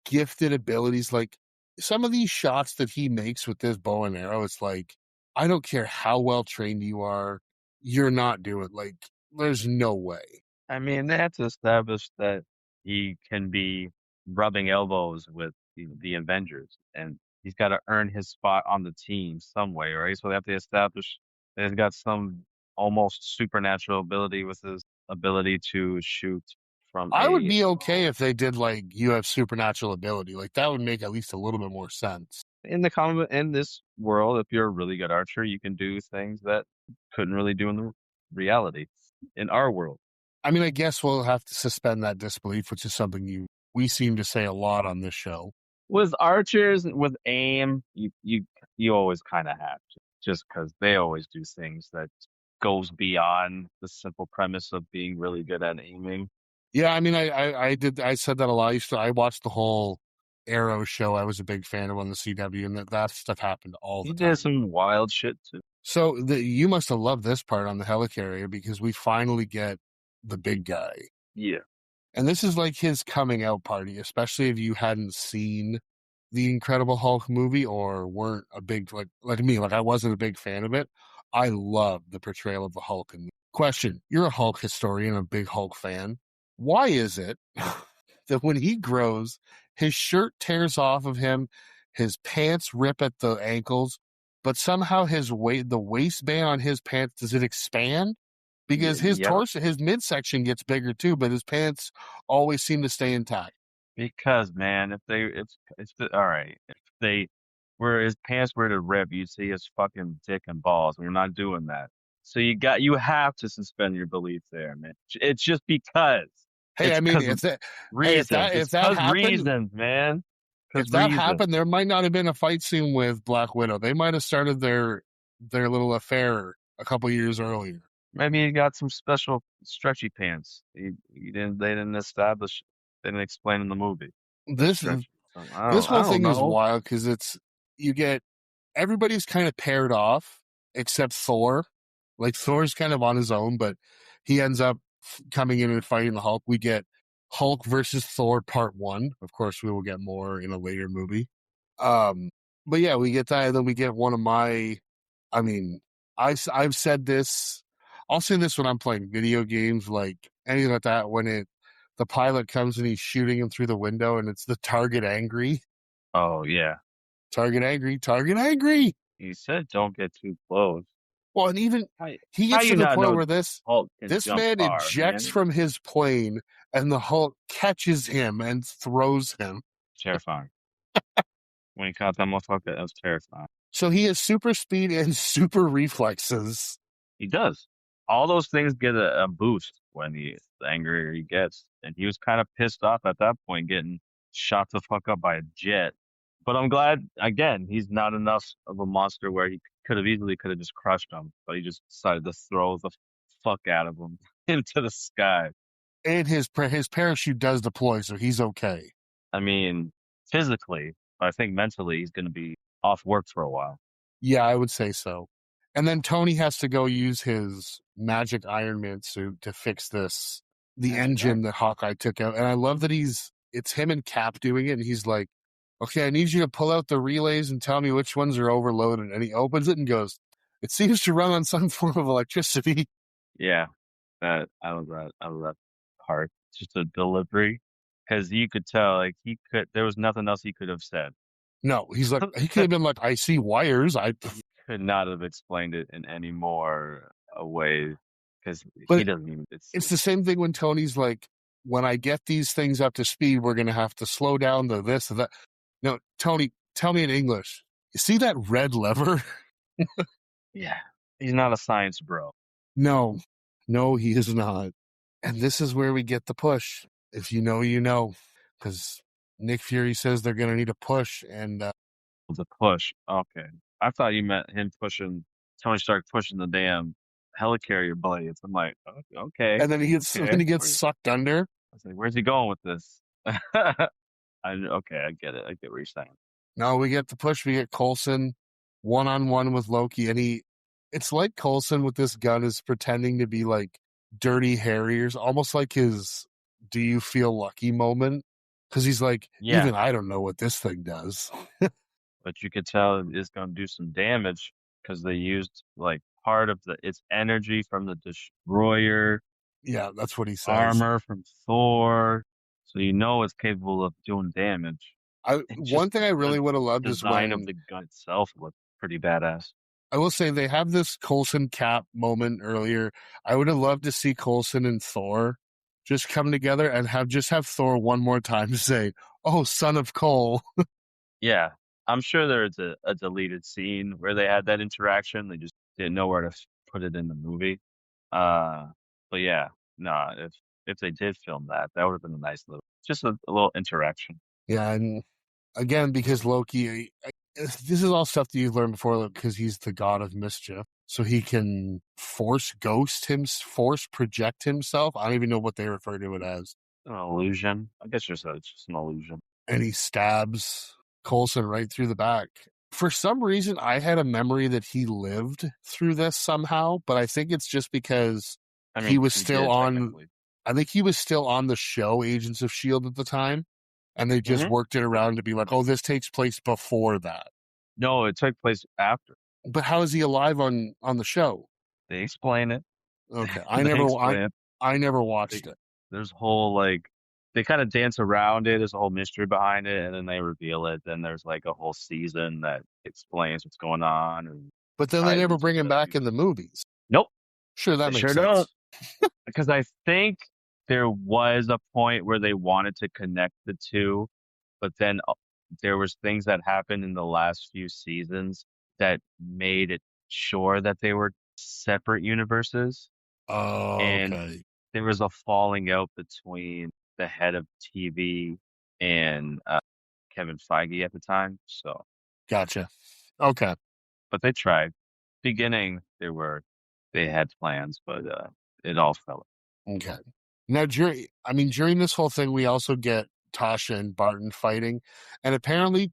gifted abilities. Like some of these shots that he makes with this bow and arrow, it's like I don't care how well trained you are, you're not doing like there's no way. I mean, they have to establish that he can be rubbing elbows with the Avengers, and he's got to earn his spot on the team some way, right? So they have to establish that he's got some almost supernatural ability with his ability to shoot from I would a be okay if they did like you have supernatural ability. Like that would make at least a little bit more sense. in the comic in this world. If you're a really good archer, you can do things that couldn't really do in the reality in our world. I mean, I guess we'll have to suspend that disbelief, which is something we seem to say a lot on this show. With archers with aim, you always kind of have to, just because they always do things that goes beyond the simple premise of being really good at aiming. Yeah, I mean, I said that a lot. I watched the whole Arrow show. I was a big fan of on the CW, and that stuff happened all He the did time. some wild shit too. So you must have loved this part on the helicarrier because we finally get the big guy. Yeah, And this is like his coming out party, especially if you hadn't seen the Incredible Hulk movie or weren't a big like me, like I wasn't a big fan of it. I loved the portrayal of the Hulk. And question, you're a Hulk historian, a big Hulk fan. Why is it that when he grows, his shirt tears off of him, his pants rip at the ankles, but somehow the waistband on his pants, does it expand? Because his yep. torso, his midsection gets bigger too, but his pants always seem to stay intact. Because man, all right. If they were his pants were to rip, you'd see his fucking dick and balls. We're not doing that. So you have to suspend your belief there, man. It's just because. Hey, It's I mean, because reasons. if It's that because happened, reasons, man. if Because that reasons. happened, there might not have been a fight scene with Black Widow. They might have started their little affair a couple years earlier. Maybe he got some special stretchy pants. He didn't. They didn't establish. They didn't explain in the movie. They're This stretchy. So, this I whole don't thing is know. wild because you get everybody's kind of paired off except Thor. Like Thor's kind of on his own, but he ends up coming in and fighting the Hulk. We get Hulk versus Thor Part 1. Of course, we will get more in a later movie. Um, but yeah, we get that, and then we get one of my. I mean, I've said this. I'll say this when I'm playing video games, like anything like that. the pilot comes and he's shooting him through the window, and it's the target angry, Oh yeah. target angry, target angry. He said don't get too close. Well, and even How, he how gets to you the not point know where Hulk can this jump man far, ejects man? from his plane, and the Hulk catches him and throws him. Terrifying. When he caught that motherfucker, that was terrifying. So he has super speed and super reflexes. He does. All those things get a boost when the angrier he gets. And he was kind of pissed off at that point, getting shot the fuck up by a jet. But I'm glad, again, he's not enough of a monster where he could have just crushed him, but he just decided to throw the fuck out of him into the sky. And his parachute does deploy, so he's okay. I mean, physically, but I think mentally he's going to be off work for a while. Yeah, I would say so. And then Tony has to go use his magic Iron Man suit to fix the engine that Hawkeye took out. And I love that it's him and Cap doing it. And he's like, okay, I need you to pull out the relays and tell me which ones are overloaded. And he opens it and goes, it seems to run on some form of electricity. Yeah, I love that. I love that part. Just a delivery, because you could tell like there was nothing else he could have said. No, he's like, he could have been like, I see wires. Could not have explained it in any more a way because he But doesn't even. it's the same thing when Tony's like, when I get these things up to speed, we're going to have to slow down the this and that. No, Tony, tell me in English. You see that red lever? Yeah, he's not a science bro. No, he is not. And this is where we get the push. If you know, you know. Because Nick Fury says they're going to need a push. And The push. Okay, I thought you meant him pushing Tony Stark pushing the damn helicarrier blades. I'm like, okay, then okay. he gets sucked under. I was like, where's he going with this? Okay, I get it. I get what you're saying. No, we get the push. We get Coulson one-on-one with Loki. And it's like Coulson with this gun is pretending to be like Dirty Harriers, almost like his "Do you feel lucky" moment. Because he's like, Yeah, even I don't know what this thing does. but you could tell it's going to do some damage because they used like part of its energy from the destroyer, Yeah, that's what he says. armor from Thor, so you know it's capable of doing damage. And One just thing I really the would have loved is design of when the gun itself looked pretty badass. I will say they have this Coulson Cap moment earlier. I would have loved to see Coulson and Thor just come together and have Thor one more time to say, "Oh, son of Cole." Yeah, I'm sure there's a deleted scene where they had that interaction. They just didn't know where to put it in the movie. Uh, but yeah, no, if they did film that, that would have been a nice just a little interaction. Yeah, and again, because Loki, this is all stuff that you've learned before because he's the god of mischief. So he can force project himself. I don't even know what they refer to it as. An illusion. I guess it's just an illusion. And he stabs Coulson right through the back. For some reason, I had a memory that he lived through this somehow, but I think it's just because I he mean, was he still did on. technically. I think he was still on the show Agents of S.H.I.E.L.D. at the time, and they just Hmm. worked it around to be like, oh, this takes place before that. No, it took place after. But how is he alive on the show? They explain it. Okay, They explain it. I never They, watched it. there's whole like they kind of dance around it. There's a whole mystery behind it, and then they reveal it. Then there's like a whole season that explains what's going on and But then they ties never into bring him the back in the universe. movies. Nope, Sure, they that makes sure don't. sense. Because I think there was a point where they wanted to connect the two, but then there was things that happened in the last few seasons that made it sure that they were separate universes. Oh, And okay, there was a falling out between the head of TV and Kevin Feige at the time. So, gotcha. Okay. but they tried. Beginning, they had plans, but it all fell. Okay. Now, during this whole thing, we also get Tasha and Barton fighting, and apparently,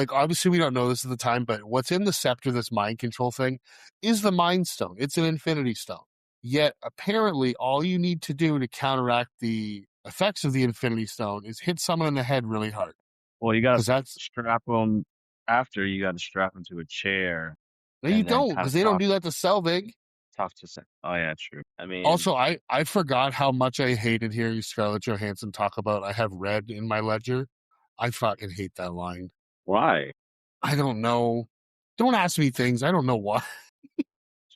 obviously, we don't know this at the time, but what's in the scepter, this mind control thing, is the Mind Stone. It's an Infinity Stone. Yet, apparently, all you need to do to counteract the effects of the Infinity Stone is hit someone in the head really hard. Well, you got to Because that's strap them after. You got to strap them to a chair no, you and then don't, kind because of they don't talk. do that to Selvig. tough to say. Oh yeah, true. I mean, Also, I forgot how much I hated hearing Scarlett Johansson talk about I have red in my ledger. I fucking hate that line. why? I don't know. Don't ask me things. I don't know why. She's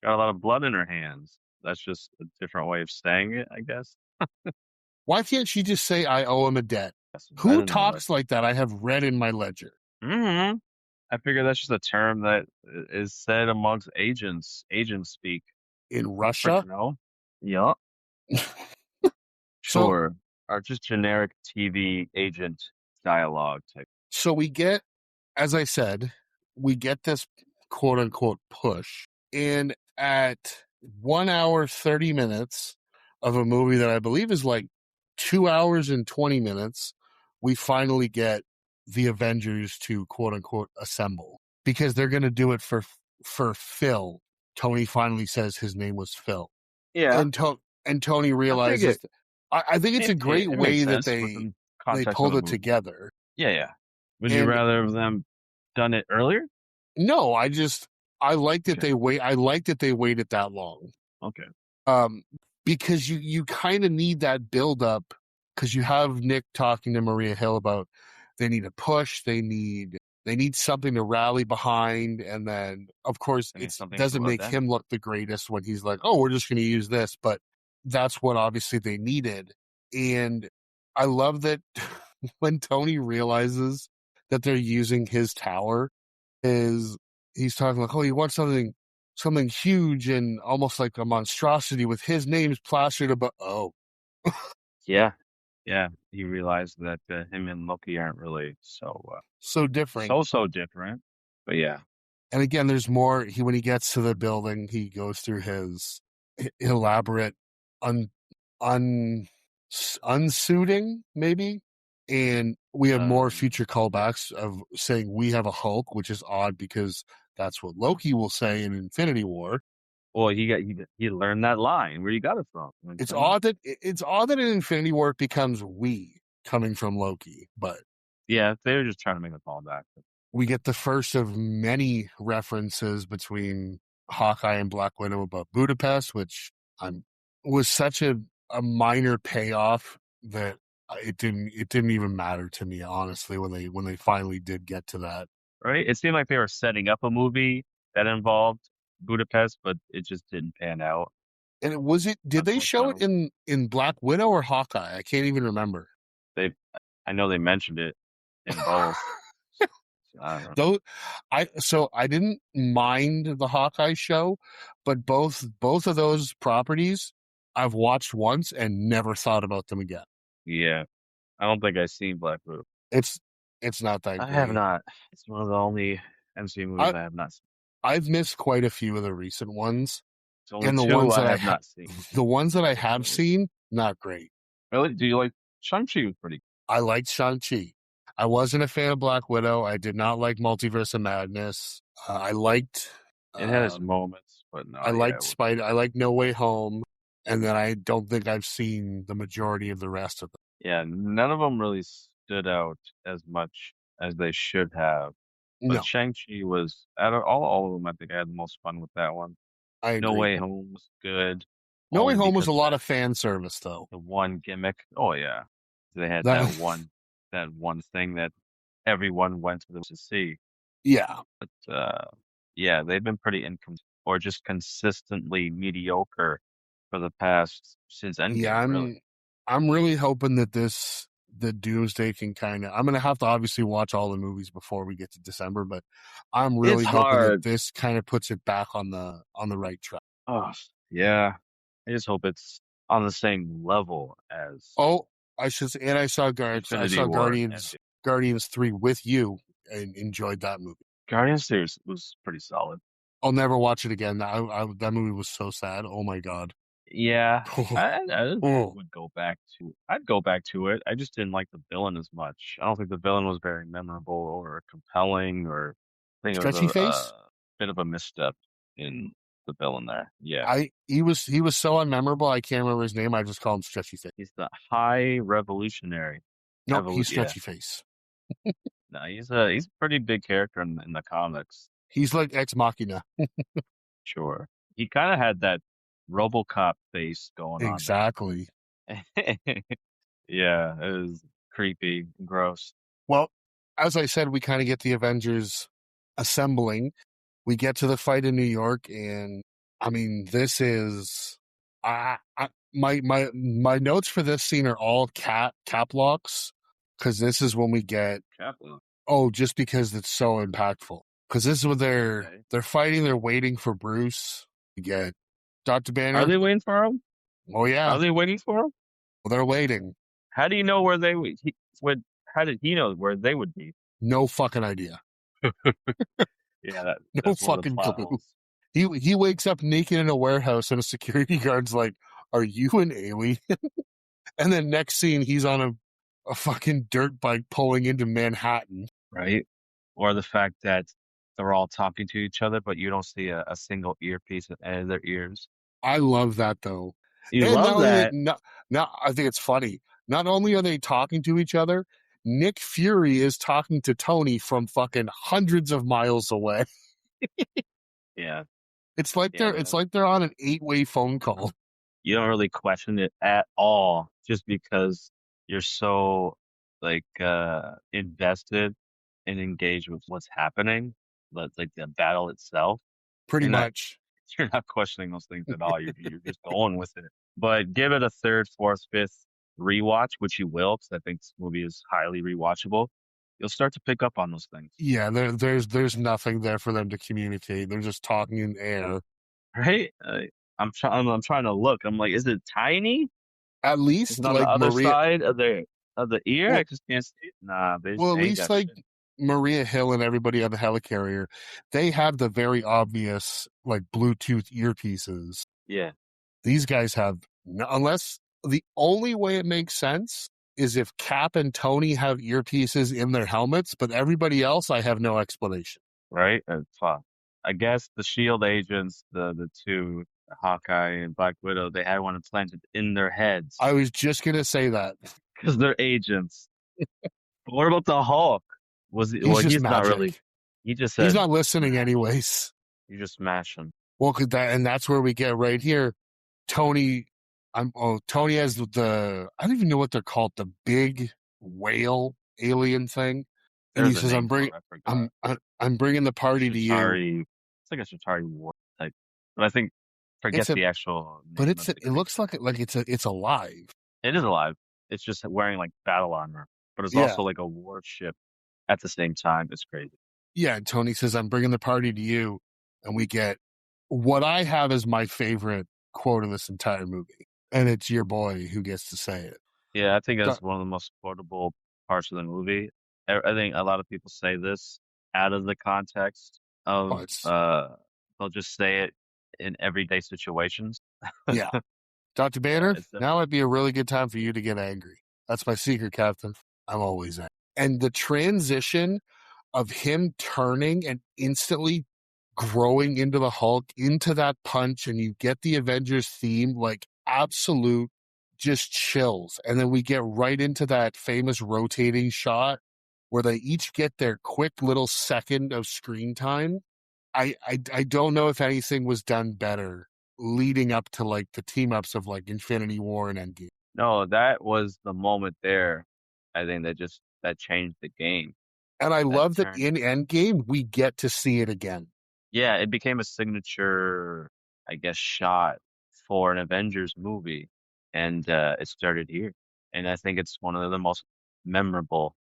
got a lot of blood in her hands. That's just a different way of saying it, I guess. Why can't she just say I owe him a debt? That's Who red in the leg. talks like that? I have red in my ledger. Hmm. I figure that's just a term that is said amongst agents speak. In I don't freaking Russia? know. Yup. So Sure. Or just generic TV agent dialogue type. so we get, as I said, we get this quote unquote push. And at 1 hour, 30 minutes of a movie that I believe is like 2 hours and 20 minutes, we finally get the Avengers to quote unquote assemble because they're going to do it for Phil. Tony finally says his name was Phil. Yeah, And Tony I think realizes that, I think it's a great it makes way that sense within they context of pulled the it movie. together. Yeah, yeah. Would you And rather have them done it earlier? no, I like that Okay. I like that they waited that long. Okay. Um, because you kind of need that build up because you have Nick talking to Maria Hill about they need a push, they need something to rally behind, and then of course I need it something doesn't to make addend. him look the greatest when he's like, oh, we're just going to use this, but that's what obviously they needed, and I love that when Tony realizes that they're using his tower is he's talking like, oh, he wants something huge and almost like a monstrosity with his name's plastered above. Oh, Yeah. Yeah. He realized that him and Loki aren't really so different. so different. But yeah. And again, there's more. When he gets to the building, he goes through his elaborate un un unsuiting maybe, and we have more future Yeah. callbacks of saying we have a Hulk, which is odd because that's what Loki will say in Infinity War. Well, he learned that line. Where you got it from? You know what I'm saying? It's odd that in Infinity War it becomes we coming from Loki, but Yeah, they were just trying to make a callback. we get the first of many references between Hawkeye and Black Widow about Budapest, which I'm was such a minor payoff that it didn't even matter to me honestly when they finally did get to that. Right? It seemed like they were setting up a movie that involved Budapest, but it just didn't pan out, And it was it did they show it unfortunately. in Black Widow or Hawkeye? I can't even remember. They, I know they mentioned it in both. So I don't know. Though I didn't mind the Hawkeye show, but both of those properties I've watched once and never thought about them again. Yeah, I don't think I've seen Black Widow. It's it's not that I have great. not. It's one of the only MCU movies I I have not seen. I've missed quite a few of the recent ones, It's only and two I have not seen. the ones that I have So, seen, not great. really, do you like Shang-Chi? Was pretty. I liked Shang-Chi. I wasn't a fan of Black Widow. I did not like Multiverse of Madness. I liked It had its um, moments, but no, I yeah, liked Spider. I liked No Way Home, and then I don't think I've seen the majority of the rest of them. yeah, none of them really stood out as much as they should have. But No, Shang-Chi was out of all of them, I think I had the most fun with that one. I No agree. Way Home was good, No Way only Home was a because of lot that of fan service, though. the one gimmick. Oh yeah, they had That that one thing that everyone went to them to see. yeah, But yeah, they've been pretty inconsistent or just consistently mediocre for the past since yeah. Endgame, really. I'm really hoping that the Doomsday can kind of. I'm gonna have to obviously watch all the movies before we get to December, but I'm It's really hoping that hard. this kind of puts it back on the right track. Oh, yeah. I just hope it's on the same level as Oh, and I Infinity saw War and Endgame. Guardians 3 with you and enjoyed that movie. Guardians series was pretty solid. I'll never watch it again. That movie was so sad. Oh my god. Yeah, I Oh, would go back to. I'd go back to it. I just didn't like the villain as much. I don't think the villain was very memorable or compelling, or I think it was stretchy face. a bit of a misstep in the villain there. Yeah, He was so unmemorable. I can't remember his name. I just call him stretchy face. he's the High Revolutionary. Nope, he's Yeah, stretchy face. no, he's a pretty big character in the comics. He's like Ex Machina. Sure. he kind of had that RoboCop face going on there. Exactly. Yeah, it was creepy and gross. Well, as I said, we kind of get the Avengers assembling. We get to the fight in New York, and I mean, this is my notes for this scene are all cap locks because this is when we get Chaplin. just because it's so impactful. Because this is when Okay. they're fighting, they're waiting for Bruce. We get Dr. Are Banner. they waiting for him? Oh yeah, Are they waiting for him? well, they're waiting. How do you know where they would? How did he know where they would be? No fucking idea. Yeah, No that's one of the fucking plot clue. holes. He wakes up naked in a warehouse and a security guard's like, "Are you an alien?" And then next scene, he's on a fucking dirt bike pulling into Manhattan. Right? Or the fact that they're all talking to each other, but you don't see a single earpiece in any of their ears. I love that though. You And not love only that, that. I think it's funny. Not only are they talking to each other, Nick Fury is talking to Tony from fucking hundreds of miles away. Yeah, It's yeah. like they're on an 8-way phone call. You don't really question it at all, just because you're so like invested and engaged with what's happening, like the battle itself. Pretty You're not much. you're not questioning those things at all. You're just going with it. But give it a third, fourth, fifth rewatch, which you will, because I think this movie is highly rewatchable. You'll start to pick up on those things, Yeah, there's nothing there for them to communicate. They're just talking in air. right? I'm trying to look. I'm like, is it tiny? At Is it least on the like other Maria side of the ear? I well just can't see it. Nah, well at they ain't least got like shit. Maria Hill and everybody on the helicarrier, they have the very obvious like Bluetooth earpieces. Yeah, These guys have unless the only way it makes sense is if Cap and Tony have earpieces in their helmets, but everybody else I have no explanation. right. I guess the Shield agents, the two, Hawkeye and Black Widow, they had one implanted in their heads I was just gonna say that. because they're agents. But what about the Hulk? He's Well, just he's not really. magic. He just He's said, not listening smash. anyways. You just smash him. Well, and that's where we get right here. Tony, Tony has I don't even know what they're called, the big whale alien thing, and he There's a says, name for it. I forgot. I'm bringing the party to you." Shatari. It's like a Shatari war type. But I think It's forget a, the actual but name of the it looks creature. like it's alive. It is alive. It's just wearing like battle armor, but it's Yeah, also like a warship at the same time. It's crazy. yeah. And Tony says, "I'm bringing the party to you," and we get what I have as my favorite quote of this entire movie, and it's your boy who gets to say it. Yeah, I think Duh. that's one of the most quotable parts of the movie. I think a lot of people say this out of the context Oh, of it's they'll just say it in everyday situations. yeah. Dr. Banner, It's now might be a really good time for you to get angry. That's my secret, Captain. I'm always angry. And the transition of him turning and instantly growing into the Hulk, into that punch, and you get the Avengers theme, like absolute just chills. And then we get right into that famous rotating shot where they each get their quick little second of screen time. I don't know if anything was done better leading up to like the team ups of like Infinity War and Endgame. No, that was the moment there. I think that changed the game. And I That love that turned. in Endgame we get to see it again. Yeah, it became a signature, I guess, shot for an Avengers movie, and it started here. And I think it's one of the most memorable.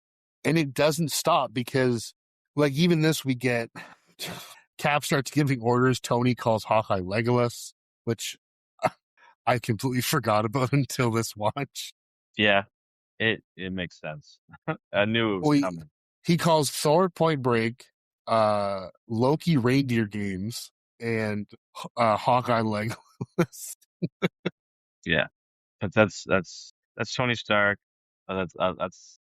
And it doesn't stop because like even this we get Cap starts giving orders. Tony calls Hawkeye Legolas, which I completely forgot about until this watch. Yeah, it makes sense. I knew it was Well, coming. he calls Thor Point Break, Loki Reindeer Games, and Hawkeye Legolas. Yeah, but that's Tony Stark. That's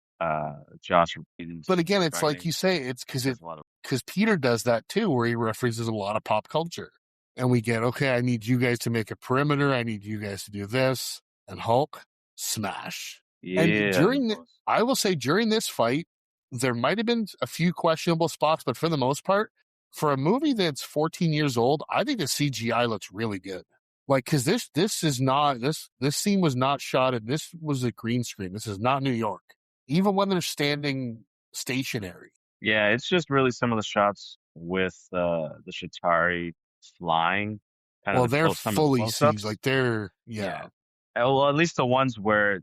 Josh Whedon's But again, it's like writing. you say, it's He does a lot of. because Peter does that too, where he references a lot of pop culture. And we get, okay, I need you guys to make a perimeter. I need you guys to do this. And Hulk, smash. And Yeah, he was. I will say during this fight, there might have been a few questionable spots, but for the most part, for a movie that's 14 years old, I think the CGI looks really good. Like, because this is not this scene was not shot at this was a green screen. This is not New York. Even when they're standing stationary. Yeah, it's just really some of the shots with the Shatari flying, kind of Well, the they're close some of the fully CG. close-ups. Like they're Yeah. yeah. Well, at least the ones where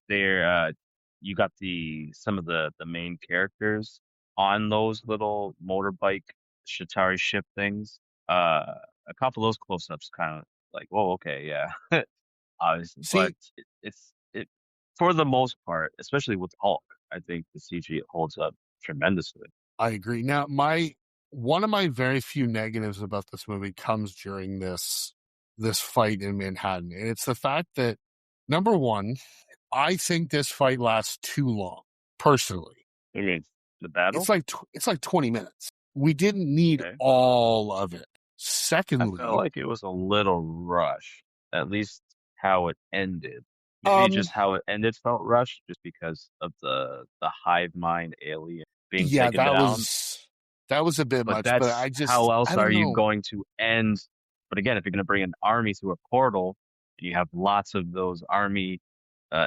they're you got some of the main characters on those little motorbike Shatari ship things. A couple of those close-ups kind of like, whoa, okay, yeah, obviously, but See, it for the most part, especially with Hulk, I think the CG holds up tremendously. I agree. Now, my one of my very few negatives about this movie comes during this fight in Manhattan, and it's the fact that number one, I think this fight lasts too long. Personally, I mean, the battle. it's like 20 minutes. We didn't need Okay. all of it. I felt Secondly, like it was a little rushed, at least how it ended. Maybe um, just how it ended felt rushed, just because of the hive mind alien being yeah, taken down. that was a bit But much, but that's how I else are don't you know. going to end? But again, if you're going to bring an army through a portal, and you have lots of those army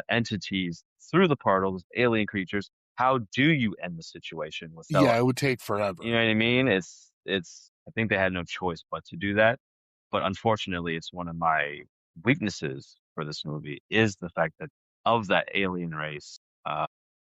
entities through the portal, those alien creatures, how do you end the situation without, Yeah, it would take you forever. know what I mean? It's I think they had no choice but to do that. But unfortunately, it's one of my weaknesses for this movie is the fact that of that alien race, uh,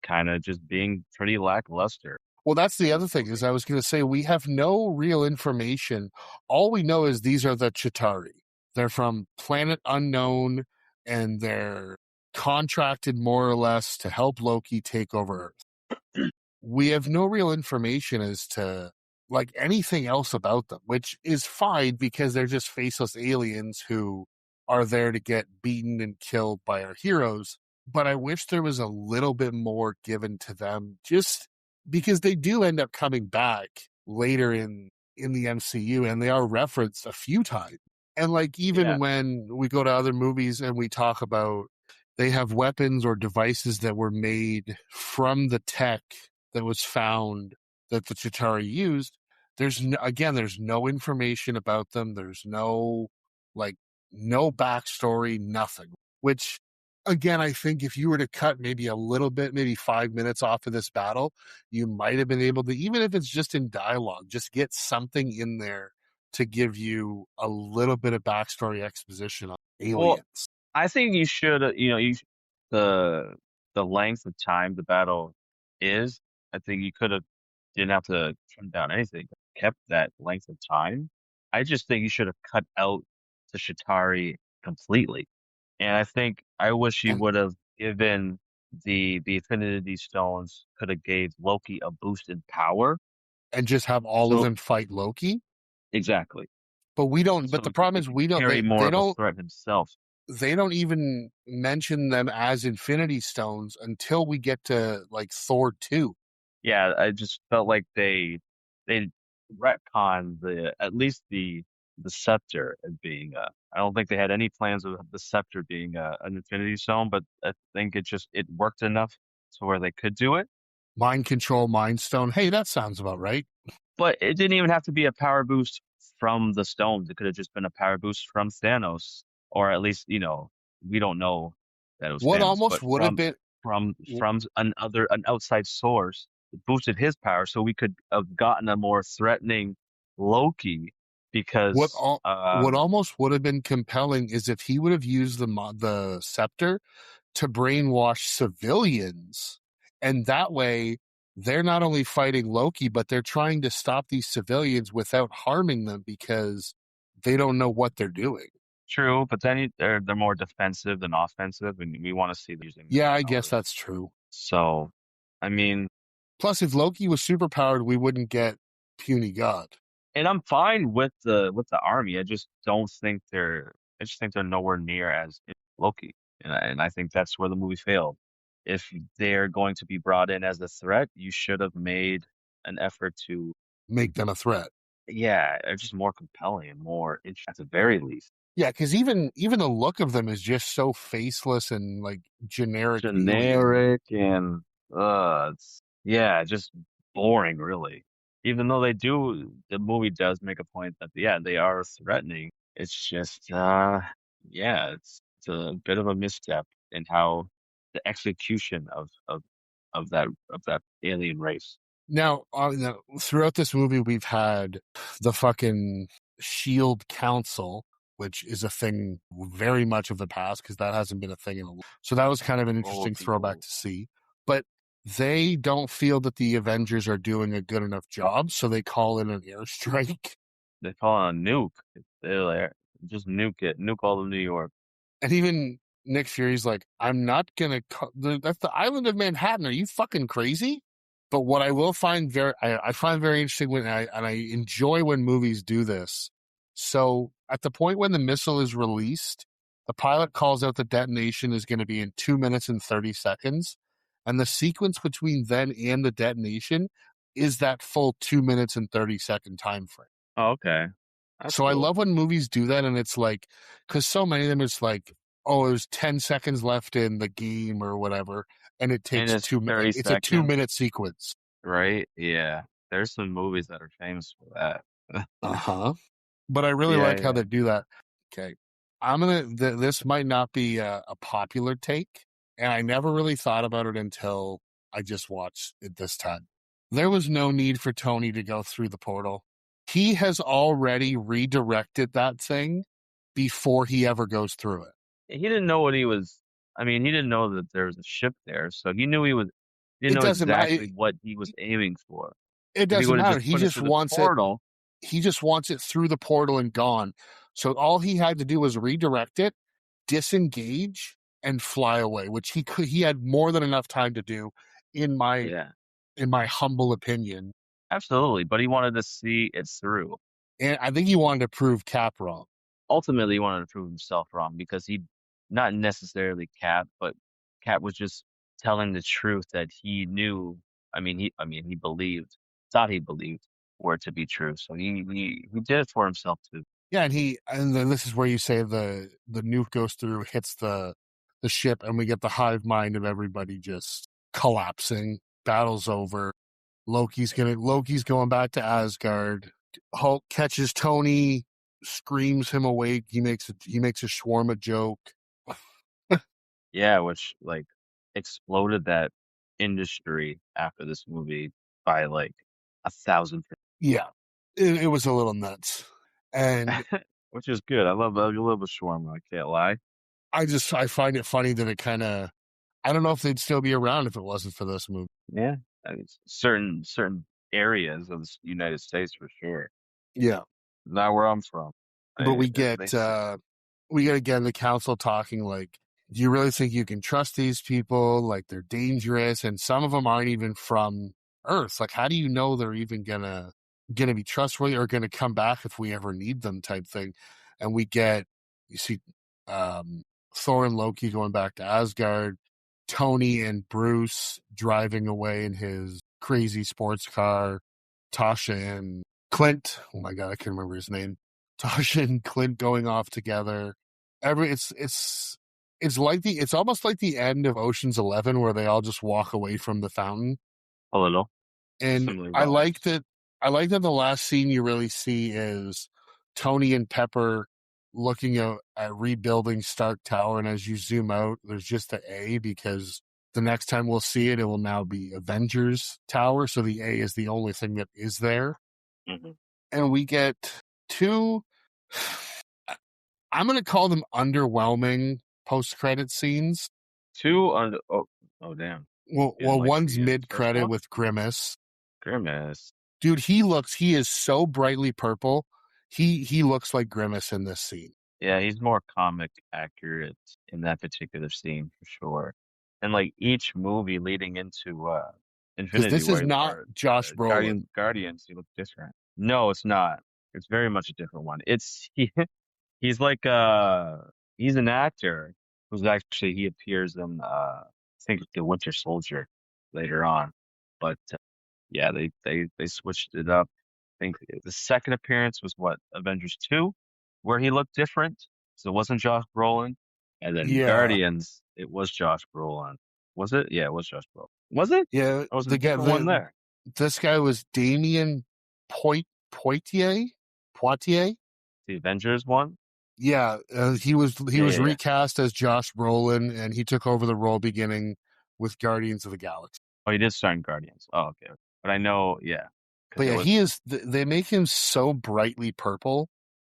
kind of just being pretty lackluster Well, that's the in other this thing is movie. I was going to say we have no real information. All we know is these are the Chitauri. They're from planet unknown and they're contracted more or less to help Loki take over Earth. We have no real information as to like anything else about them, which is fine because they're just faceless aliens who are there to get beaten and killed by our heroes. But I wish there was a little bit more given to them just because they do end up coming back later in the MCU and they are referenced a few times. And like Yeah. even when we go to other movies and we talk about they have weapons or devices that were made from the tech that was found that the Chitauri used. Again, there's no information about them. There's like no backstory, nothing. Which again, I think if you were to cut maybe a little bit, maybe 5 minutes off of this battle, you might have been able to, even if it's just in dialogue, just get something in there to give you a little bit of backstory exposition on Well, aliens. I think you should, the the length of time the battle is. I think you could have didn't have to trim down anything, kept that length of time. I just think you should have cut out the Shatari completely. And I think I wish you And would have given the Infinity Stones could have gave Loki a boost in power. just have all of So them fight Loki. exactly. But we don't. But So the problem it is could we don't. carry more of a threat himself. They don't even mention them as Infinity Stones until we get to like Thor 2. Yeah, I just felt like they retconned the at least the scepter as being I don't think they had any plans of the scepter being an Infinity Stone, but I think it worked enough to where they could do it. Mind control, Mind Stone. Hey, that sounds about right. But it didn't even have to be a power boost from the stones. It could have just been a power boost from Thanos, or at least, we don't know that it was What Thanos, almost but would have been from an outside source that boosted his power, so we could have gotten a more threatening Loki what because all what almost would have been compelling is if he would have used the scepter to brainwash civilians, and that way they're not only fighting Loki, but they're trying to stop these civilians without harming them because they don't know what they're doing. true, but then they're more defensive than offensive, and we want to see them using their Yeah, I guess powers. that's true. So, I mean. Plus, if Loki was superpowered, we wouldn't get puny God. And I'm fine with the army. I just think they're nowhere near as Loki. And I think that's where the movie failed. If they're going to be brought in as a threat, you should have made an effort to, Make them a threat. yeah, they're just more compelling and more interesting at the very least. Yeah, because even the look of them is just so faceless and like generic alien. Generic and yeah, just boring really. even though the movie does make a point that yeah, they are threatening. It's just, yeah, it's a bit of a misstep in how the execution of that alien race. Now, throughout this movie, we've had the fucking Shield Council, which is a thing very much of the past because that hasn't been a thing in a. So that was kind of an Full of interesting throwback people. to see. But they don't feel that the Avengers are doing a good enough job, so they call in an airstrike. They call it a nuke. They're like, just nuke it, nuke all of New York. And even Nick Fury's like, I'm not gonna. That's the island of Manhattan. Are you fucking crazy? But what I will find I find very interesting and I enjoy when movies do this. So at the point when the missile is released, the pilot calls out the detonation is going to be in 2 minutes and 30 seconds, and the sequence between then and the detonation is that full 2 minutes and 30-second time frame. Oh, okay, that's So I cool. love when movies do that, and it's like, because so many of them, it's like, oh, there's 10 seconds left in the game or whatever, and it And takes it's 30 it's a two seconds, minute sequence. right? Yeah. There's some movies that are famous for that. Uh-huh. But I really Yeah, like how yeah. they do that. Okay. This might not be a popular take, and I never really thought about it until I just watched it this time. There was no need for Tony to go through the portal. He has already redirected that thing before he ever goes through it. He didn't know what he was. I mean, he didn't know that there was a ship there, so he didn't It know doesn't matter. exactly what he was aiming for. It If he doesn't would have matter. just put it through the portal, He just wants it through the portal and gone. So all he had to do was redirect it, disengage, and fly away, which he had more than enough time to do, in my yeah, in my humble opinion. absolutely. But he wanted to see it through. And I think he wanted to prove Cap wrong. Ultimately, he wanted to prove himself wrong because not necessarily Cap, but Cap was just telling the truth that he knew. He believed, thought he believed for it to be true. So he did it for himself too. Yeah, and then this is where you say the nuke goes through, hits the ship, and we get the hive mind of everybody just collapsing. Battle's over. Loki's going back to Asgard. Hulk catches Tony, screams him awake. He makes a shawarma joke. Yeah, which like exploded that industry after this movie by like 1,000%. Yeah, it was a little nuts, and Which is good. I love a shawarma. I can't lie. I find it funny that it kind of, I don't know if they'd still be around if it wasn't for this movie. Yeah, I mean, certain areas of the United States for sure. Yeah, Not where I'm from. but They suck. we get again the council talking like, do you really think you can trust these people? Like, they're dangerous, and some of them aren't even from Earth. Like, how do you know they're even gonna be trustworthy or gonna come back if we ever need them, type thing? And you see um, Thor and Loki going back to Asgard, Tony and Bruce driving away in his crazy sports car, Tasha and Clint. Oh my god, I can't remember his name. Tasha and Clint going off together. It's almost like the end of Ocean's 11 where they all just walk away from the fountain. A little And similar I like vibes. that. I like that the last scene you really see is Tony and Pepper looking at rebuilding Stark Tower, and as you zoom out, there's just the A because the next time we'll see it, it will now be Avengers Tower. So the A is the only thing that is there, Hmm. and we get two. I'm going to call them underwhelming post-credit scenes. Oh damn. You didn't Well, like one's the first mid-credit one? with Grimace. Grimace. Dude, he is so brightly purple. He looks like Grimace in this scene. Yeah, he's more comic accurate in that particular scene for sure. And like each movie leading into Because Infinity this is War not or Josh Brolin. Guardians, he looked different. No, it's not. It's very much a different one. He's like he's an actor who's actually he appears in I think the Winter Soldier later on. But yeah, they switched it up. I think the second appearance was what, Avengers 2, where he looked different. So it wasn't Josh Brolin. And then Yeah, Guardians, it was Josh Brolin. Was it? Yeah, it was Josh Brolin. Was it? yeah. Or was it a different one there? This guy was Damian Poitier. Poitier. The Avengers one. Yeah, he Yeah, was yeah, yeah. recast as Josh Brolin, and he took over the role beginning with Guardians of the Galaxy. Oh, he did star in Guardians. Oh, okay. But I know, yeah, But because it yeah, was. he is. They make him so brightly purple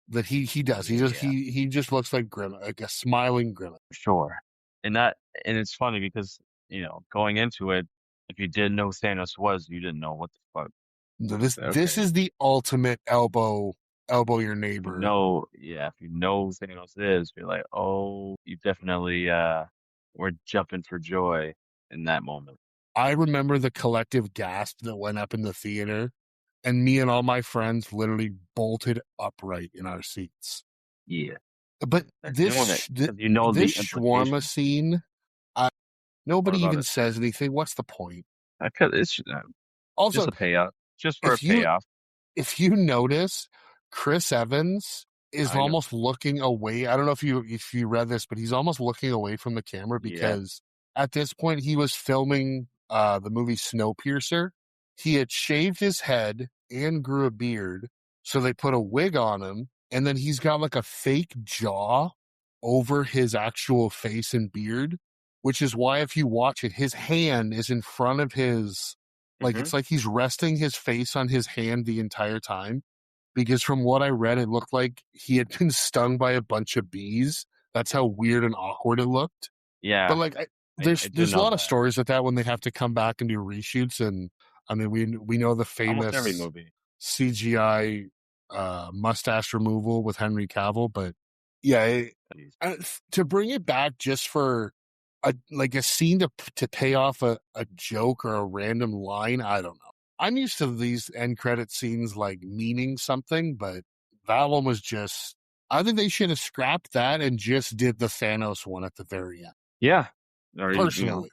that he does. Yeah, He just looks like Grimace, like a smiling Grimace. for sure. And that, and it's funny because, going into it, if you didn't know who Thanos was, you didn't know what the fuck. This Okay. is the ultimate elbow your If you neighbor. know, yeah, if you know who Thanos is, you're like, oh, you definitely were jumping for joy in that moment. I remember the collective gasp that went up in the theater, and me and all my friends literally bolted upright in our seats. Yeah. But Doing it because you know this the shawarma implications. scene, What nobody about even it? says anything. What's the point? It's just Also, a payoff, just for a if you payoff. if you notice, Chris Evans is I know. almost looking away. I don't know if you read this, but he's almost looking away from the camera Yeah. because at this point he was filming the movie Snowpiercer. He had shaved his head and grew a beard, so they put a wig on him, and then he's got like a fake jaw over his actual face and beard, which is why if you watch it, his hand is in front of his like Hmm. it's like he's resting his face on his hand the entire time. Because from what I read, it looked like he had been stung by a bunch of bees. That's how weird and awkward it looked. But Yeah, like, I do there's a know lot of that. stories like that when they have to come back and do reshoots. And I mean, we know the Almost every famous movie. CGI mustache removal with Henry Cavill, but yeah, Jeez. to bring it back just for a scene to pay off a joke or a random line, I don't know. I'm used to these end credit scenes like meaning something, but that one was just. I think they should have scrapped that and just did the Thanos one at the very end. Yeah, or Personally,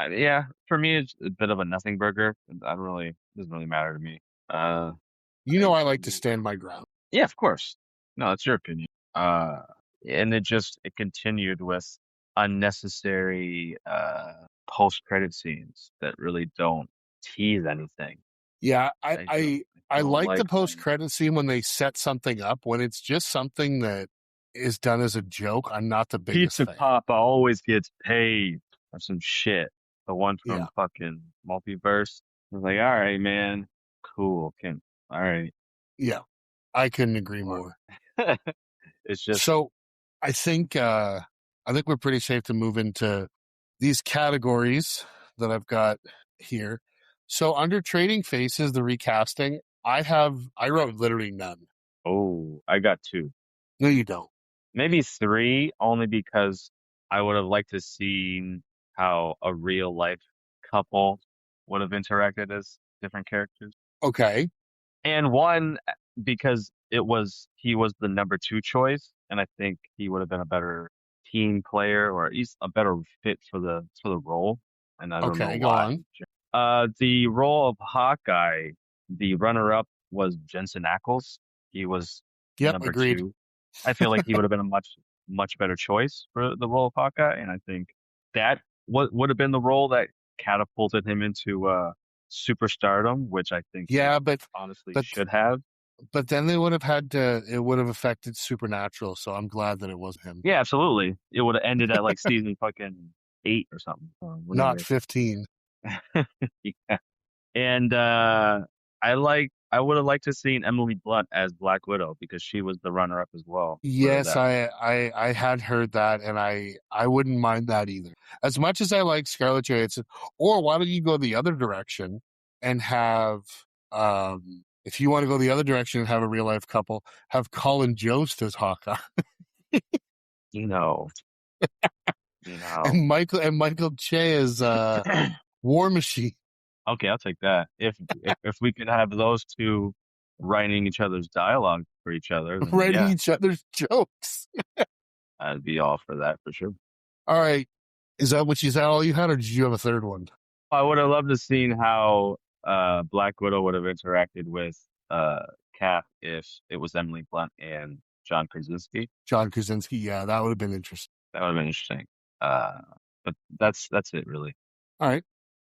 yeah. For me, it's a bit of a nothing burger. I don't really doesn't really matter to me. Uh, you I, know, I like to stand my ground. yeah, of course. No, that's your opinion. Uh, and it continued with unnecessary post credit scenes that really don't tease anything. Yeah, I I don't like the like post when credit scene when they set something up. When it's just something that is done as a joke, I'm not the biggest Pizza fan. Papa always gets paid or some shit. The one Yeah, from fucking Multiverse. I was like, all right, man, cool. All right. yeah, I couldn't agree Or- more. It's just, So I think we're pretty safe to move into these categories that I've got here. So under Trading Faces, the recasting, I wrote literally none. oh, I got two. No, you don't. Maybe three, only because I would have liked to seen how a real life couple would have interacted as different characters. Okay. And one because he was the number two choice, and I think he would have been a better team player or at least a better fit for the role. And I don't know Okay, go why. on. The role of Hawkeye, the runner-up was Jensen Ackles. He was Yep, number agreed. two. I feel like he would have been a much better choice for the role of Hawkeye, and I think that would have been the role that catapulted him into superstardom, which I think he Yeah, honestly but should have. but then they would have had to it would have affected Supernatural, so I'm glad that it wasn't him. Yeah, absolutely. It would have ended at like season fucking 8 or something, or Not whatever. 15. Yeah. And I would have liked to seen Emily Blunt as Black Widow because she was the runner up as well for Yes, that. I had heard that, and I wouldn't mind that either. As much as I like Scarlett Johansson, or why don't you go the other direction and have if you want to go the other direction and have a real life couple, have Colin Jost as Hawkeye You know, you know. and Michael Che as War Machine, Okay, I'll take that. If we could have those two writing each other's dialogue for each other, then writing yeah, each other's jokes. I'd be all for that for sure. All right, is that all you had, or did you have a third one? I would have loved to seen how Black Widow would have interacted with Cap if it was Emily Blunt and John Krasinski. John Krasinski, yeah, that would have been interesting. That would have been interesting. Uh, but that's it really. All right.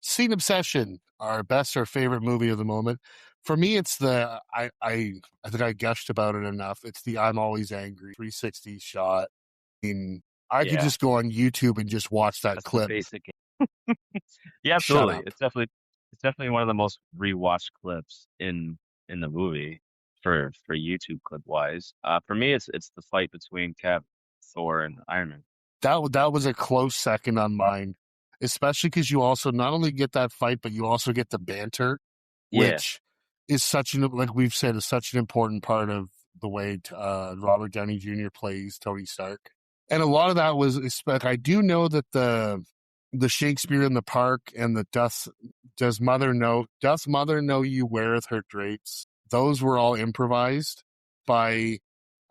Scene Obsession, our best or favorite movie of the moment. For me, it's I think I gushed about it enough. It's the I'm always angry 360 shot. I mean, I could Yeah, just go on YouTube and just watch that that's the clip. basic. Yeah, Shut absolutely. up. It's definitely one of the most rewatched clips in the movie for YouTube clip wise. For me, it's the fight between Cap, Thor, and Iron Man. That was a close second on mine, especially because you also not only get that fight, but you also get the banter, Yeah, which is such an like we've said is such an important part of the way Robert Downey Jr. plays Tony Stark. And a lot of that was I do know that the Shakespeare in the Park and the doth mother know you weareth her drapes, those were all improvised by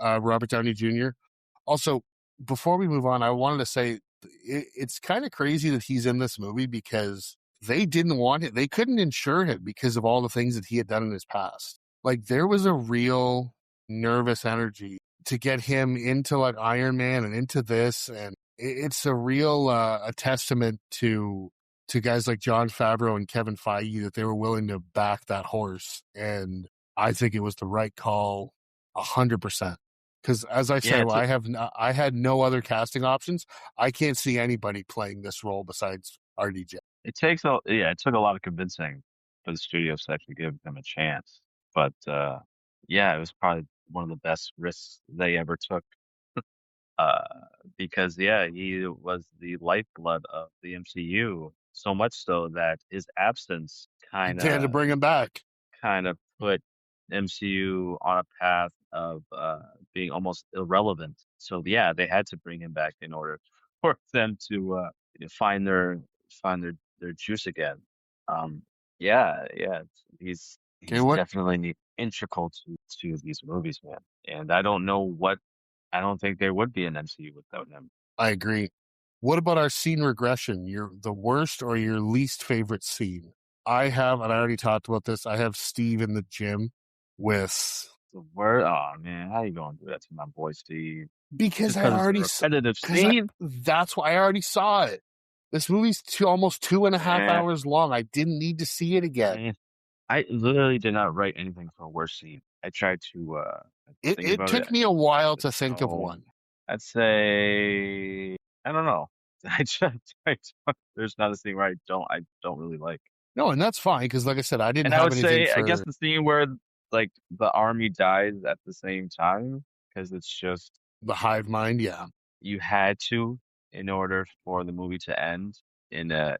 Robert Downey Jr. Also, before we move on, I wanted to say it's kind of crazy that he's in this movie because they didn't want it. They couldn't insure him because of all the things that he had done in his past. Like there was a real nervous energy to get him into like Iron Man and into this, and it's a real a testament to guys like John Favreau and Kevin Feige that they were willing to back that horse, and I think it was the right call, 100%. Because as I yeah. said, I had no other casting options. I can't see anybody playing this role besides RDJ. It took a lot of convincing for the studios to actually give him a chance. But yeah, it was probably one of the best risks they ever took. Uh, because yeah, he was the lifeblood of the MCU, so much so that his absence They had to bring him back. kind of put MCU on a path of being almost irrelevant. So yeah, they had to bring him back in order for them to find their juice again. Um, yeah, Okay, he's what? definitely integral to these movies, man. And I don't think there would be an MCU without him. I agree. What about our scene regression? Your the worst or your least favorite scene? I have, and I already talked about this. I have Steve in the gym with The word, oh man, how you gonna do that to my boy Steve? because Just I because it's a already repetitive because I scene? that's why I already saw it. This movie's almost 2.5 Eh, hours long. I didn't need to see it again. eh. I literally did not write anything for a worse scene. I tried to think It about it. took me a while There's to think of no, one. I'd say I don't know. There's not a scene where I don't really like. No, and that's fine because, like I said, I didn't And I have would anything say I guess for the scene where like the army dies at the same time because it's just the hive mind. Yeah. you had to in order for the movie to end in a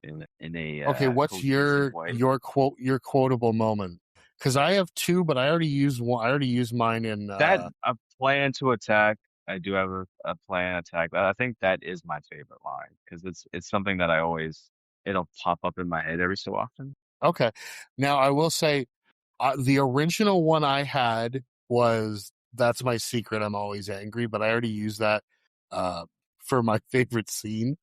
Okay, what's cohesive way. your quotable moment? Because I have two, but I already used one. I already used mine in. That a plan to attack. I do have a plan attack. I think that is my favorite line because it's something that I always it'll pop up in my head every so often. Okay, now I will say the original one I had was "That's my secret. I'm always angry," but I already used that uh, for my favorite scene.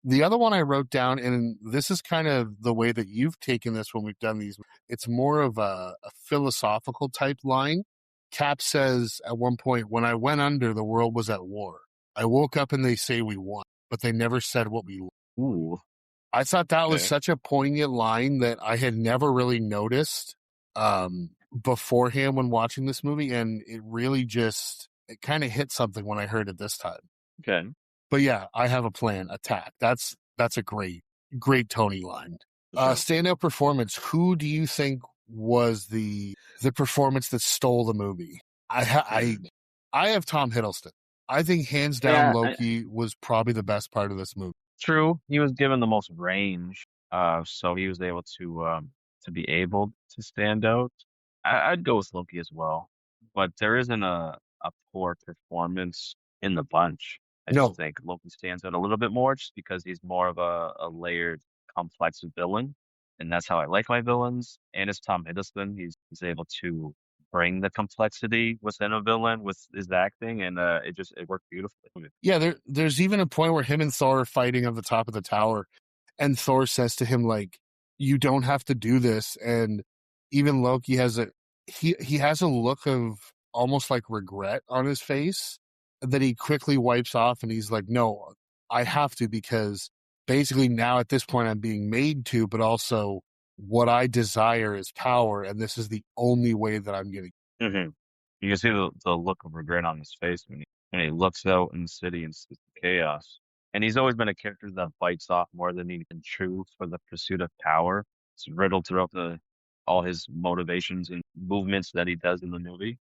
The other one I wrote down, and this is kind of the way that you've taken this when we've done these. It's more of a philosophical type line. Cap says at one point, "When I went under, the world was at war. I woke up and they say we won, but they never said what we lost." Ooh, I thought that was okay. such a poignant line that I had never really noticed beforehand when watching this movie, and it really just it kind of hit something when I heard it this time. Okay. But yeah, I have a plan. Attack. That's a great Tony line. For sure. Standout performance. Who do you think was the performance that stole the movie? I Hmm. I have Tom Hiddleston. I think hands down Yeah, Loki was probably the best part of this movie. true. He was given the most range, so he was able to be able to stand out. I'd go with Loki as well, but there isn't a poor performance in the bunch. I just No, think Loki stands out a little bit more just because he's more of a layered, complex villain, and that's how I like my villains. And it's Tom Hiddleston. He's able to bring the complexity within a villain with his acting, and it worked beautifully. yeah, there's even a point where him and Thor are fighting on the top of the tower, and Thor says to him like, "You don't have to do this." And even Loki has he has a look of almost like regret on his face that he quickly wipes off, and he's like, "No, I have to because basically now at this point I'm being made to, but also what I desire is power, and this is the only way that I'm getting. Hmm. You can see the look of regret on his face when he looks out in the city and sees the chaos. And he's always been a character that bites off more than he can chew for the pursuit of power. It's riddled throughout the all his motivations and movements that he does in the movie.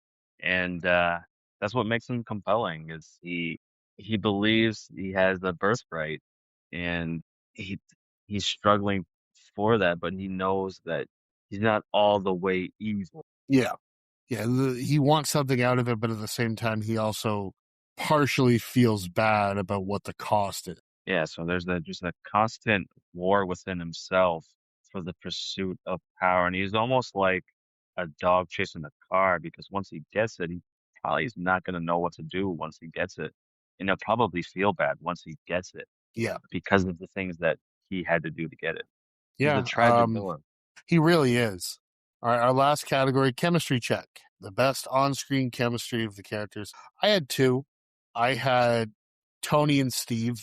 And that's what makes him compelling is he believes he has the birthright and he he's struggling for that, but he knows that he's not all the way evil. Yeah, yeah. He wants something out of it, but at the same time, he also partially feels bad about what the cost is. Yeah, so there's that just a constant war within himself for the pursuit of power, and he's almost like a dog chasing a car because once he gets it, he probably is not going to know what to do once he gets it, and he'll probably feel bad once he gets it Yeah, because of the things that he had to do to get it. He's a yeah. tragic villain. He really is. All right, our last category, chemistry check. The best on-screen chemistry of the characters. I had two. I had Tony and Steve.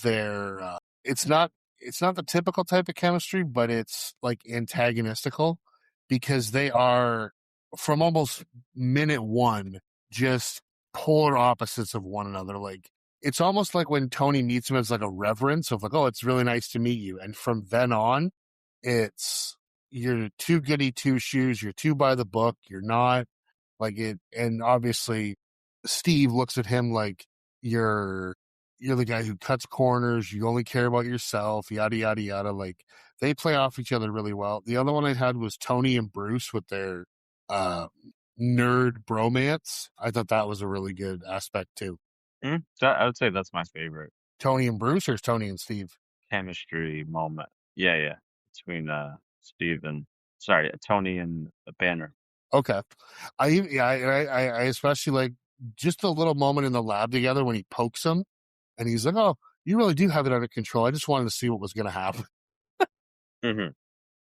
It's not the typical type of chemistry, but it's like antagonistical because they are from almost minute one just polar opposites of one another. Like it's almost like when Tony meets him as like a reverence of like, oh, it's really nice to meet you, and from then on, it's you're too goody two shoes. You're too by the book. You're not like it. And obviously, Steve looks at him like you're you're the guy who cuts corners. You only care about yourself. Yada yada yada. Like they play off each other really well. The other one I had was Tony and Bruce with their uh, nerd bromance. I thought that was a really good aspect too. So I would say that's my favorite Tony and Bruce, or is Tony and Steve? chemistry moment. Yeah, yeah, between Steve and sorry, Tony and Banner. Okay. I especially like just a little moment in the lab together when he pokes him and he's like, oh, you really do have it under control. I just wanted to see what was going to happen. Hmm.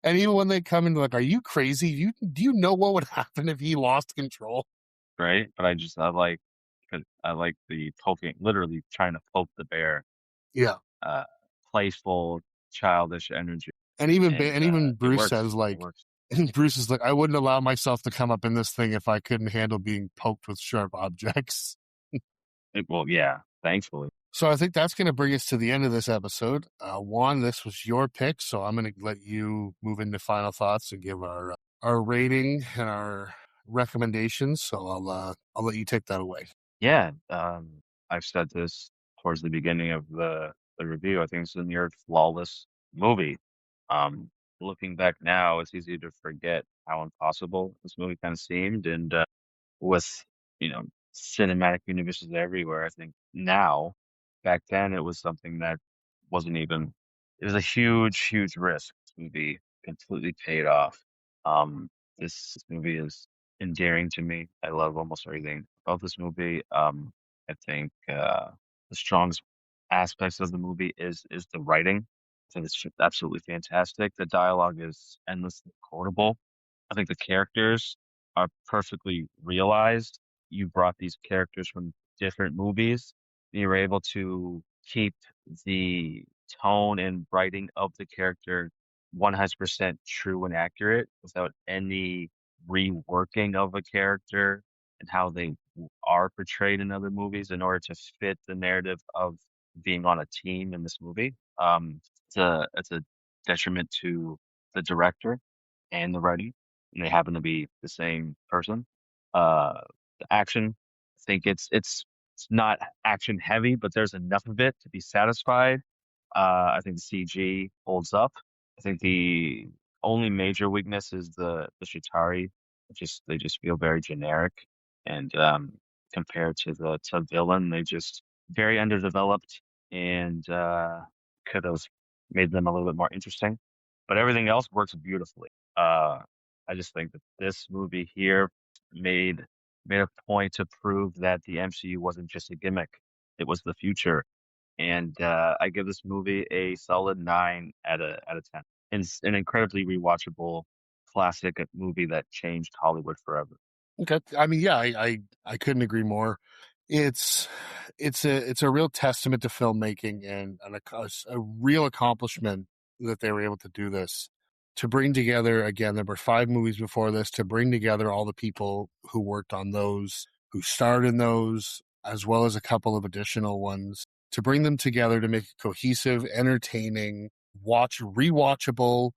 And even when they come in, like, are you crazy? Do you know what would happen if he lost control? Right? But I like the poking, literally trying to poke the bear, Yeah. uh, playful, childish energy, And and even it Bruce works. says It like, works. and Bruce is like, I wouldn't allow myself to come up in this thing if I couldn't handle being poked with sharp objects. Well, yeah, thankfully. So I think that's going to bring us to the end of this episode. Juan, this was your pick, so I'm going to let you move into final thoughts and give our rating and our recommendations. So I'll let you take that away. Yeah, I've said this towards the beginning of the review. I think it's a near flawless movie. Um, Looking back now, it's easy to forget how impossible this movie kind of seemed, and with you know cinematic universes everywhere. I think now, back then, it was something that wasn't even. It was a huge risk. This movie completely paid off. This movie is endearing to me. I love almost everything about this movie. I think the strongest aspects of the movie is the writing. I think it's just absolutely fantastic. The dialogue is endlessly quotable. I think the characters are perfectly realized. You brought these characters from different movies. And you were able to keep the tone and writing of the character 100% true and accurate without any reworking of a character and how they are portrayed in other movies in order to fit the narrative of being on a team in this movie. It's a detriment to the director and the writing, and they happen to be the same person. The action, I think it's not action heavy, but there's enough of it to be satisfied. I think the CG holds up. I think the only major weakness is the Shitari. They just feel very generic, and compared to the to villain, they just very underdeveloped and could have made them a little bit more interesting. But everything else works beautifully. I just think that this movie here made made a point to prove that the MCU wasn't just a gimmick; it was the future. And I give this movie a solid 9 out of 10. It's an incredibly rewatchable classic movie that changed Hollywood forever. Okay. I mean, yeah, I couldn't agree more. It's it's a real testament to filmmaking and a real accomplishment that they were able to do this. to bring together, again, there were 5 movies before this, to bring together all the people who worked on those, who starred in those, as well as a couple of additional ones, to bring them together to make a cohesive, entertaining, rewatchable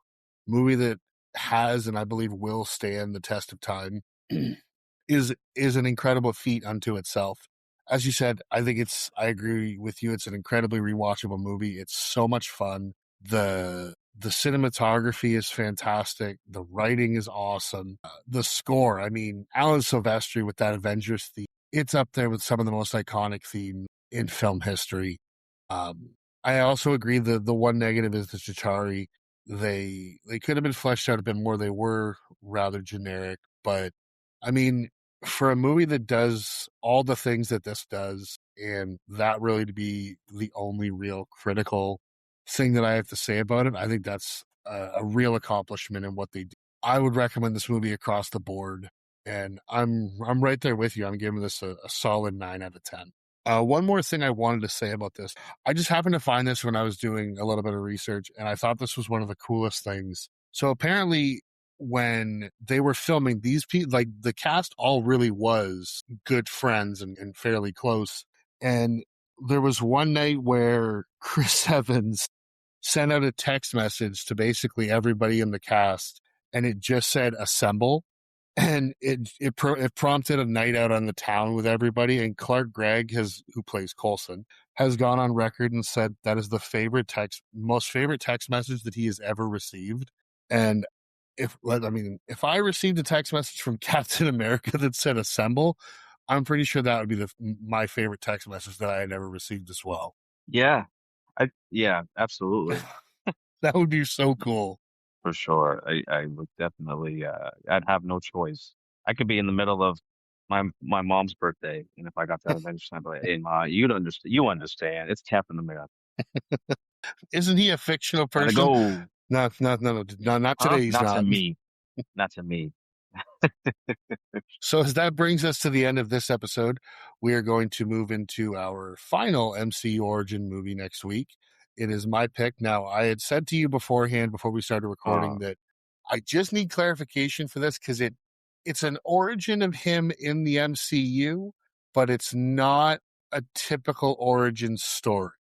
movie that has, and I believe will stand the test of time, is an incredible feat unto itself. As you said, I agree with you. It's an incredibly rewatchable movie. It's so much fun. The cinematography is fantastic. The writing is awesome. The score, I mean, Alan Silvestri with that Avengers theme, it's up there with some of the most iconic themes in film history. I also agree that the one negative is the Chitauri. They could have been fleshed out a bit more. They were rather generic, but I mean, for a movie that does all the things that this does, and that really to be the only real critical thing that I have to say about it, I think that's a real accomplishment in what they do. I would recommend this movie across the board, and I'm right there with you. I'm giving this a solid 9 out of 10. One more thing I wanted to say about this. I just happened to find this when I was doing a little bit of research, and I thought this was one of the coolest things. So apparently, when they were filming, these people, like the cast, all really was good friends and fairly close. And there was one night where Chris Evans sent out a text message to basically everybody in the cast, and it just said "assemble," and it prompted a night out on the town with everybody. And Clark Gregg, who plays Coulson, has gone on record and said that is the most favorite text message that he has ever received. And if I received a text message from Captain America that said "assemble," I'm pretty sure that would be my favorite text message that I had ever received as well. Yeah, yeah, absolutely, That would be so cool. for sure. I would definitely, I'd have no choice. I could be in the middle of my mom's birthday, and if I got that Avengers, I'd be like, "Hey, Ma, you understand? It's Captain America. Isn't he a fictional Gotta person? go, No, no, no, no, no, not huh? today. He's Not to not. me, not to me." So as that brings us to the end of this episode, we are going to move into our final MC origin movie next week. It is my pick. Now, I had said to you beforehand, before we started recording, Uh, that I just need clarification for this because it's an origin of him in the MCU, but it's not a typical origin story.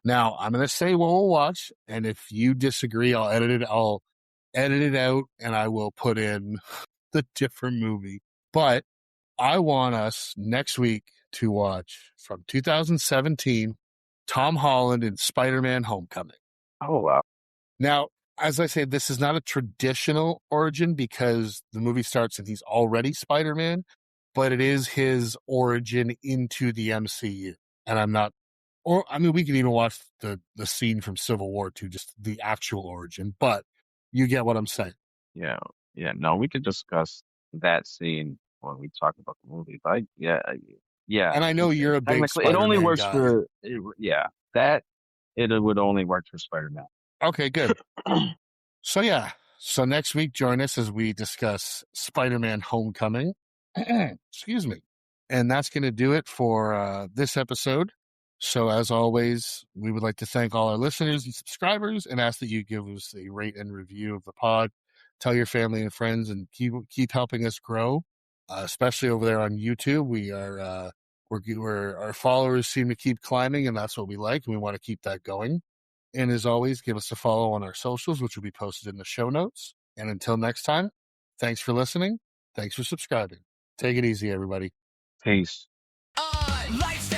Now, I'm going to say what we'll watch, and if you disagree, I'll edit it. I'll edit it out, and I will put in the different movie. But I want us next week to watch from 2017 Tom Holland in Spider-Man Homecoming. oh wow, Now, as I say, this is not a traditional origin because the movie starts and he's already Spider-Man, but it is his origin into the MCU. And I'm not, or I mean, we can even watch the scene from Civil War too, just the actual origin, but you get what I'm saying. yeah, yeah. No, we could discuss that scene when we talk about the movie. But yeah, And I know you're a big technically, it only Spider-Man works guy. for yeah, that it would only work for Spider-Man. Okay, good. So yeah, so next week join us as we discuss Spider-Man Homecoming. Excuse me. And that's going to do it for this episode. So as always, we would like to thank all our listeners and subscribers and ask that you give us a rate and review of the pod. Tell your family and friends and keep helping us grow, especially over there on YouTube. Our followers seem to keep climbing, and that's what we like, and we want to keep that going. And as always, give us a follow on our socials, which will be posted in the show notes. And until next time, thanks for listening. Thanks for subscribing. Take it easy, everybody. Peace. Lights